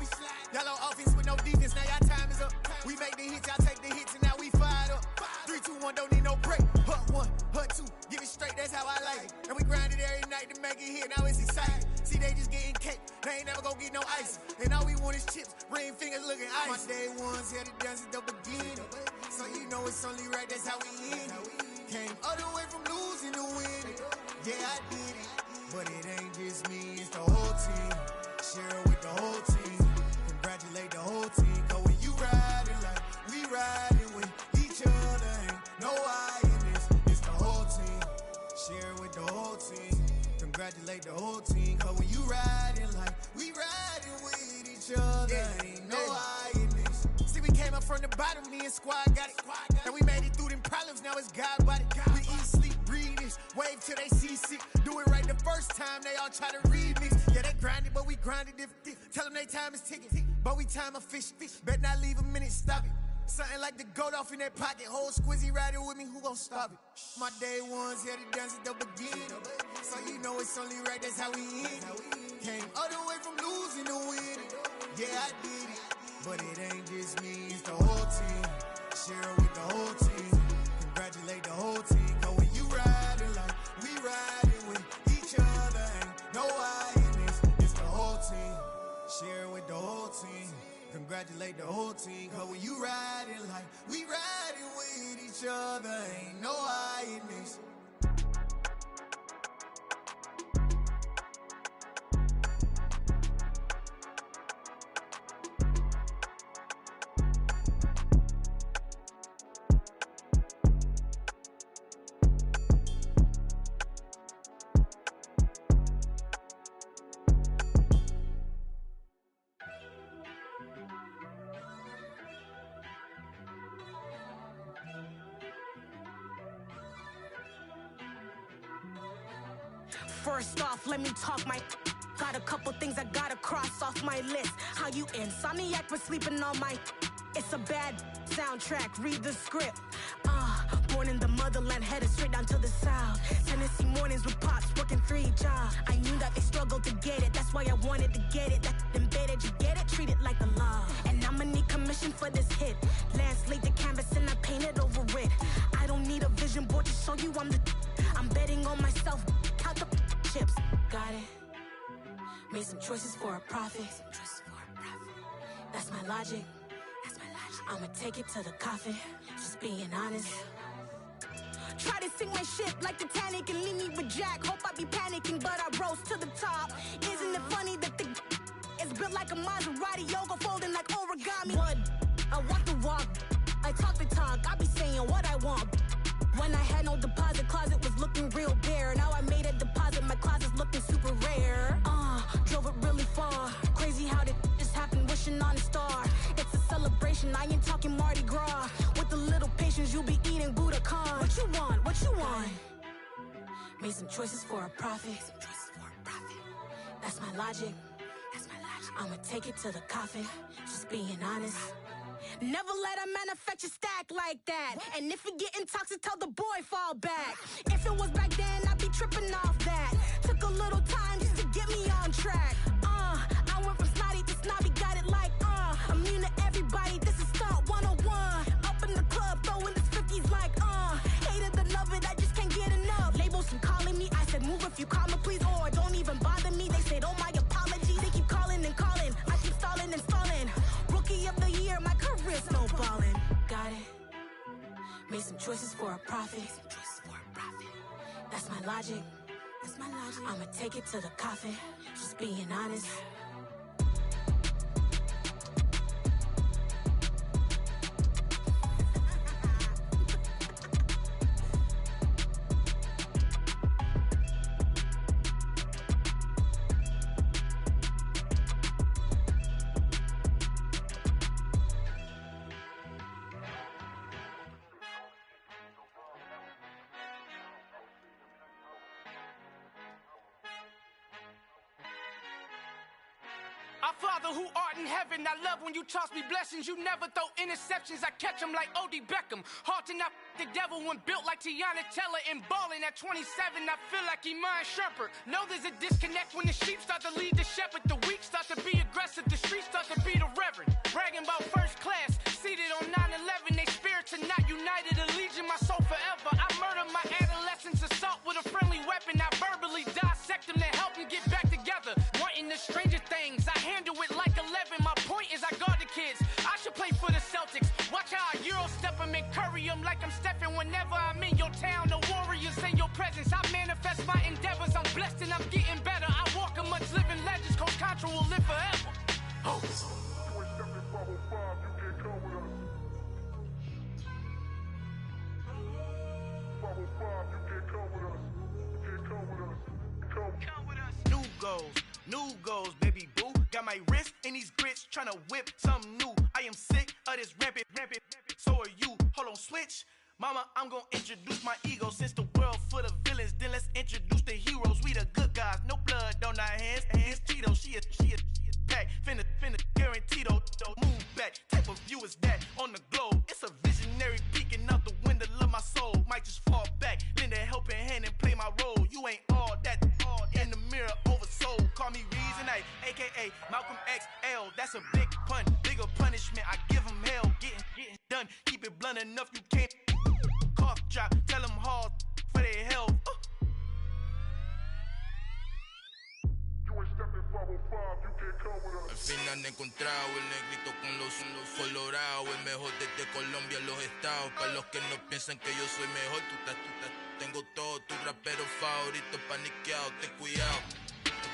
Y'all on offense with no defense, now y'all time is up. We make the hits, y'all take the hits, and now we fired up. 3, 2, 1, don't need no break. Hut 1, hut 2, give it straight, that's how I like it. And we grind it every night to make it here, now it's exciting. See, they just getting cake, they ain't never gonna get no ice. And all we want is chips, ring fingers looking ice. My day ones here to dance at the beginning. So you know it's only right, that's how we end it. Came all the way from losing to winning. Yeah, I did it. But it ain't just me, it's the whole team. Share it with the whole team. Congratulate the whole team. Cause when you riding like we riding with each other, ain't no I in this. It's the whole team. Share it with the whole team. Congratulate the whole team. Cause when you riding like we riding with each other, ain't no I in this. See, we came up from the bottom, me and squad got it. And we made it through them problems, now it's God body. We eat, sleep, breathe this, wave till they see sick. Do it right the first time, they all try to remix. Yeah, they grinded, but we grinded different. Tell them they time is ticking, but we time a fish. Bet not leave a minute, stop it. Something like the goat off in that pocket. Whole squizzy riding with me, who gon' stop it? My day ones here to dance at the beginning. So you know it's only right, that's how we end it. Came all the way from losing to winning. Yeah, I did it. But it ain't just me, it's the whole team. Share it with the whole team. Congratulate the whole team. Cause when you riding like we riding with each other, ain't no I in this. It's the whole team. Share it with the whole team. Congratulate the whole team. Cause when you riding like we riding with each other, ain't no I in this. First off, let me talk my. Got a couple things I gotta cross off my list. How you insomniac for sleeping on my. It's a bad soundtrack, read the script. Born in the motherland, headed straight down to the south. Tennessee mornings with pops, working 3 jobs. I knew that they struggled to get it, that's why I wanted to get it. That embedded, you get it, treat it like the law. And I'ma need commission for this hit. Lance laid the canvas and I painted over it. I don't need a vision board to show you I'm betting on myself, count the chips. Got it. Made some choices for a profit. That's my logic. I'ma take it to the coffin, just being honest. Try to sink my ship like Titanic and leave me with Jack. Hope I be panicking, but I rose to the top. Isn't it funny that the is built like a Maserati, yoga folding like origami? What? I walk the walk, I talk the talk, I be saying what I want. When I had no deposit, closet was looking real bare. Now I made a deposit, my closet's looking super rare. Drove it really far. Crazy how did this happen, wishing on a star. It's a celebration, I ain't talking Mardi Gras. With a little patience, you'll be eating Budokan. What you want? What you want? Made some choices for a profit. That's my logic. I'ma take it to the coffin, just being honest. Never let a manufacture stack like that. And if it getting toxic, tell the boy fall back. If it was back then, I'd be tripping off that. Took a little time just to get me on track. I went from snotty to snobby, got it like immune to everybody, this is stunt 101. Up in the club, throwing this 50s like hate it and love it, I just can't get enough. Labels keep calling me, I said move if you call me please, or don't even bother me. They said oh my apologies, they keep calling and calling. I keep stalling and stalling. Rookie of the year, my career snowballing. Got it. Made some choices for a profit. That's my logic. I'ma take it to the coffin, just being honest. Our Father who art in heaven, I love when you toss me blessings. You never throw interceptions, I catch them like O.D. Beckham. Hard to not the devil when built like Tiana Teller and balling at 27. I feel like Iman Shumpert. Know there's a disconnect when the sheep start to lead the shepherd. The weak start to be aggressive, the streets start to be the reverend. Bragging about first class, seated on 9/11. They spirits are not united, allegiant my soul forever. I murder my adolescence, assault with a friendly weapon. I verbally dissect them to help them get back together. Wanting the stranger things, I handle it like 11. My point is I guard the kids. I should play for the Celtics. Watch how I Euro step them and curry them like I'm stepping. Whenever I'm in your town, the Warriors in your presence. I manifest my endeavors. I'm blessed and I'm getting better. I walk amongst living legends. Coach Contra will live forever. Oh. New goals, baby boo. Got my wrist in these grits, tryna whip something new. I am sick of this rampant. So are you. Hold on, switch. Mama, I'm gonna introduce my ego. Since the world full of villains, then let's introduce the heroes. We the good guys, no blood on our hands. Hands Tito, she a pack. Finna guarantee though. Move back. Type of view is that on the globe? It's a visionary peeking out the window of my soul. Might just fall back, lend a helping hand and play my role. You ain't all that. In the mirror, oversold. Call me Reason A, aka Malcolm XL. That's a big pun, bigger punishment. I give him hell, getting done. Keep it blunt enough, you can't. Cough drop, tell them hard for their health. Al fin han encontrado el negrito con los colorados, el mejor desde Colombia, los estados. Para los que no piensan que yo soy mejor, tengo todo, tu rapero favorito paniqueado, ten cuidado.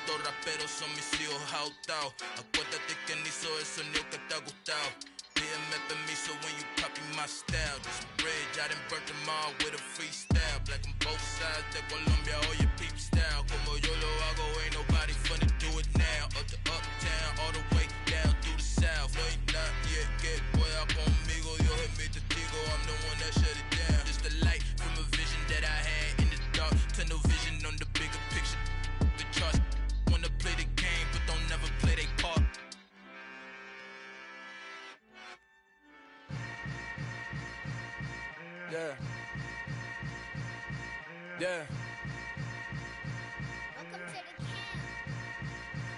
Estos raperos son mis hijos jautados. Acuérdate que ni hizo el sonido que te ha gustado. Pídeme permiso when you copy my style. This bridge, I done burnt them all with a freestyle. Black on both sides de Colombia, oye peep style. Como yo lo hago, ain't nobody finna do it now. Up to uptown, all the way down through the south. No hay nadie que pueda conmigo, Dios es mi testigo. I'm the one that shut it down. Just the light from a vision that I had in the dark. Tunnel vision on the bigger picture.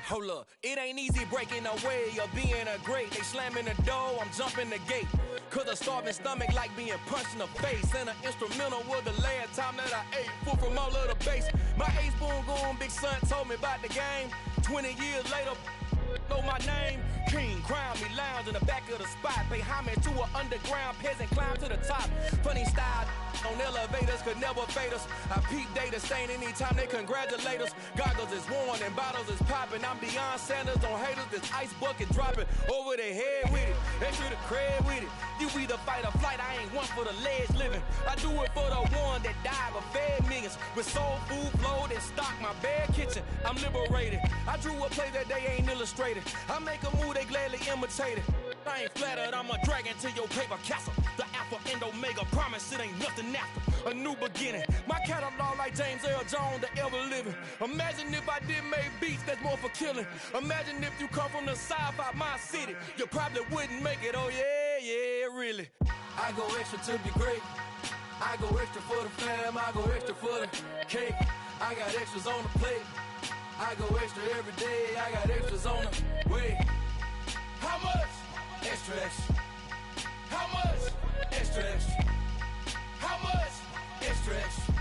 Hold up, it ain't easy breaking away or being a great. They slamming the door, I'm jumping the gate. Cause a starving stomach like being punched in the face. And an instrumental was the last time that I ate. Full from all of the bass. My ace boom goon, big son told me about the game. 20 years later, know my name. King, crown me, lounge in the back of the spot. Pay homage to an underground peasant, climb to the top. Funny style on elevators could never fade us. I peep data stain anytime they congratulate us. Goggles is worn and bottles is popping. I'm beyond Sanders on haters, this ice bucket dropping over their head with it. Extra the cred with it. You either fight or flight, I ain't one for the ledge living. I do it for the one that died but fed millions. With soul food flowed and stocked my bare kitchen. I'm liberated. I drew a play that they ain't illustrated. I make a move, they gladly imitate it. I ain't flattered, I'm a dragon to your paper castle. The Alpha and Omega, promise it ain't nothing after. A new beginning. My catalog like James Earl Jones, the ever living. Imagine if I did make beats that's more for killing. Imagine if you come from the sci-fi, my city. You probably wouldn't make it, oh yeah, really. I go extra to be great. I go extra for the fam, I go extra for the cake. I got extras on the plate. I go extra every day, I got extras on the way. How much? Extra, extra. How much? Extra, extra. How much? Extra, extra.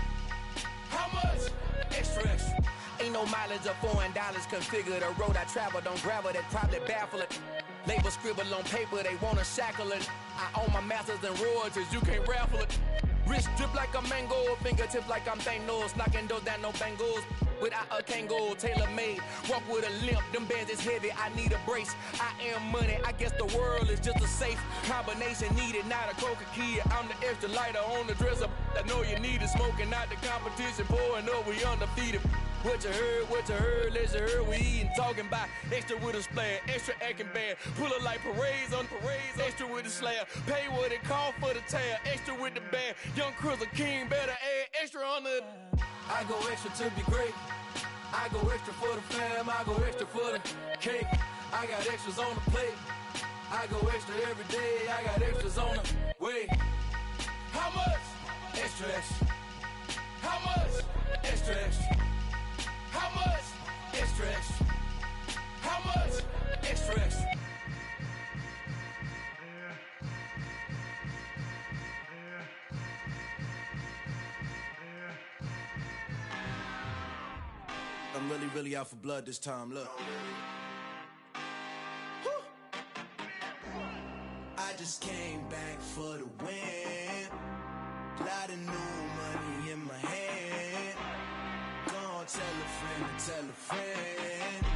How much? Extra, extra. Ain't no mileage of $4 configure the road I travel. Don't gravel that probably baffle it. Label scribble on paper, they wanna shackle it. I own my masters and royalties, you can't raffle it. Wrist drip like a mango, fingertips like I'm Thanos, knocking those down, no bangles. Without a Kango, tailor-made, walk with a limp, them bands is heavy, I need a brace. I am money, I guess the world is just a safe combination needed, not a coca key. I'm the extra lighter on the dresser, I know you need it, smoking out the competition, pouring up, we undefeated. What you heard, let you heard, we eatin', talking about extra with a splash, extra acting bad, pull it like parades on parades, extra with the slab, pay what it cost for the tab, extra with the band, young Cruiser King, better add extra on the... I go extra to be great, I go extra for the fam, I go extra for the cake, I got extras on the plate, I go extra every day, I got extras on the way. How much? Extra, extra. How much? Extra, extra. How much? Extra, extra. How much? Extra, extra. I'm really out for blood this time, look. I just came back for the win. Lot of new money in my hand. Gonna tell a friend to tell a friend.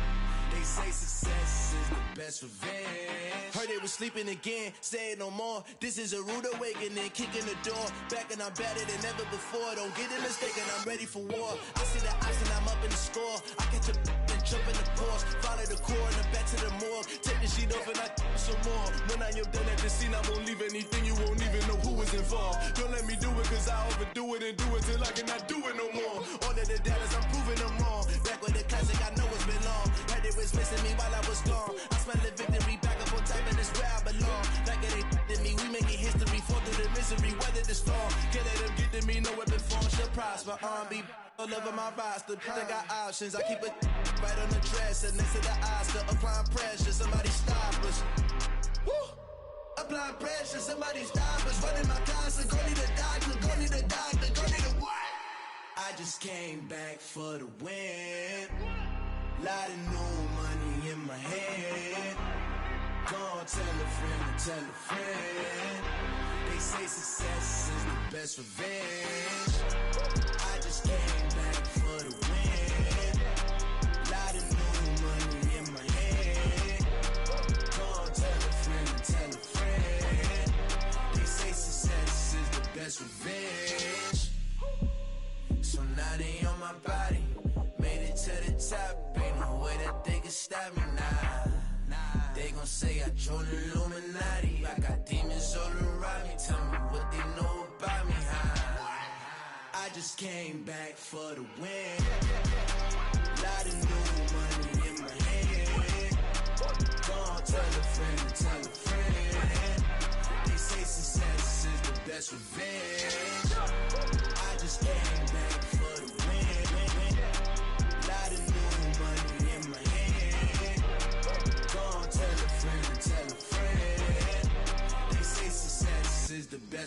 They say success is the best revenge. Heard they was sleeping again, say it no more. This is a rude awakening, kicking the door. Back and I'm better than ever before. Don't get it mistaken, I'm ready for war. I see the ice and I'm up in the score. I catch a and jump in the Porsche. Follow the core and then back to the morgue. Take the sheet off and I some more. When I am done at the scene, I won't leave anything. You won't even know who was involved. Don't let me do it cause I overdo it and do it till I cannot do it no more. All of the doubters, I'm proving them wrong. Back with the classic, I know it's been long. Heard it was missing me while I was gone. I smell the victory, back up on time and it's where I belong. Like it ain't to me, we making history. Fall through the misery, weather the storm. Can't let them get to me, no weapon form should prosper. R&B all over my roster, I got options. I keep it right on the dresser, next to the Oscar. Applying pressure, somebody stop us. Woo! Applying pressure, somebody stop us. Running my concert, go need a doctor, go need a doctor, go need a what? I just came back for the win. Lot of new money in my hand. Gonna tell a friend to tell a friend. They say success is the best revenge. I just came back for the win. Lot of new money in my hand. Gonna tell a friend to tell a friend. They say success is the best revenge. So now they on my body. Made it to the top. Ain't no way that they can stop me now. They gon' say I joined the Illuminati. I got demons all around me. Tell me what they know about me, huh? I just came back for the win. Lot of new money in my hand. Gonna tell a friend to tell a friend. They say success is the best revenge. I just came back for the win. Lot of new money in my hand.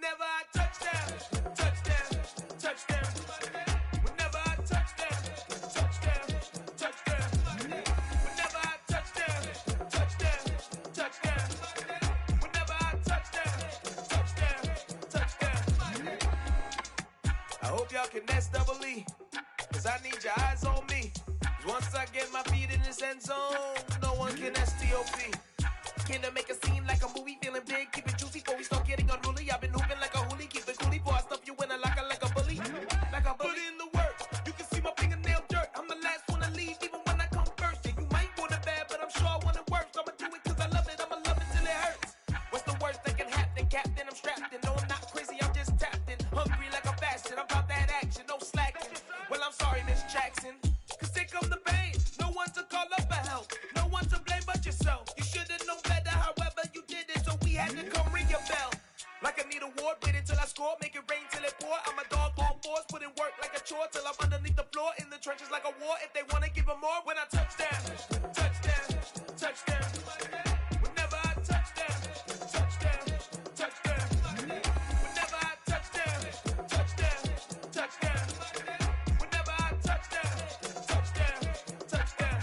Whenever I touch down, touchdown, touchdown. Whenever I touch down, touchdown, touchdown. Whenever I touch down, touchdown, touchdown. Whenever I touch down, touchdown, touchdown. I hope y'all can nest double E, cause I need your eyes on me. Cause once I get my feet in this end zone, no one can STOP. Came to make a scene like a movie, feeling big, keep it juicy before we start getting unruly. I've been hooping like a hoolie, keep it coolie before I stuff you in a locker like a bully. Like a bully. Put in the work, you can see my fingernail dirt. I'm the last one to leave, even when I come first. Yeah, you might want it bad, but I'm sure I want it worse. I'ma do it cause I love it, I'ma love it till it hurts. What's the worst that can happen, Captain? I'm strapped in, no I'm not crazy, I'm just tapped in. Hungry like a bastard, I'm about that action, no slacking. Well, I'm sorry, Miss Jackson, cause here come the pain. No one to call up for help, no one to blame but yourself. You should've known better, however you did it, so we had to come ring your bell. Like I need a ward, wait until I score, make it rain till it pour. I'm a dog on force, put in work like a chore till I'm underneath the floor, in the trenches like a war. If they wanna give them more, when I touch down, touchdown, touchdown. Whenever I touch down, touchdown, touchdown. Whenever I touch down, touchdown, touchdown. Whenever I touch down, touchdown, touchdown.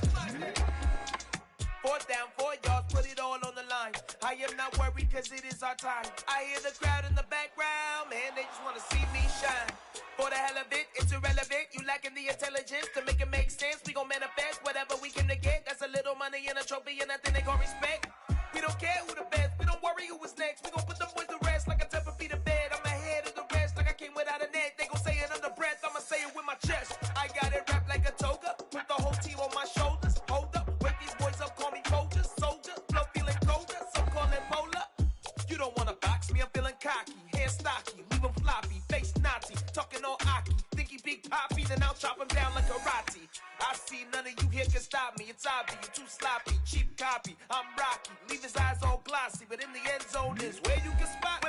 4th down, 4 yards, put it all on the line. I am not worried cause it is our time. I hear the crowd in the background, man, they just wanna see me shine. For the hell of it, it's irrelevant. You lacking the intelligence to make it make sense. We gon' manifest whatever we came to get. That's a little money and a trophy and nothing they gon' respect. We don't care who the best, we don't worry who was next. We gon' put them boys to rest like a 10 feet of bed. I'm ahead of the rest like I came without a net. They gon' say it under breath, I'ma say it with my chest. I got it wrapped like a toga, put the whole team on my shoulders. Hold up, wake these boys up, call me Folger, soldier. Flow feeling colder, some call it polar. You don't wanna box me, I'm feeling cocky. Hair stocky, leave him floppy, face naughty. Talking all aki, think he big poppy, then I'll chop him down like karate. I see none of you here can stop me. It's obvious, you too sloppy, cheap copy. I'm Rocky, leave his eyes all glossy, but in the end zone is where you can spot.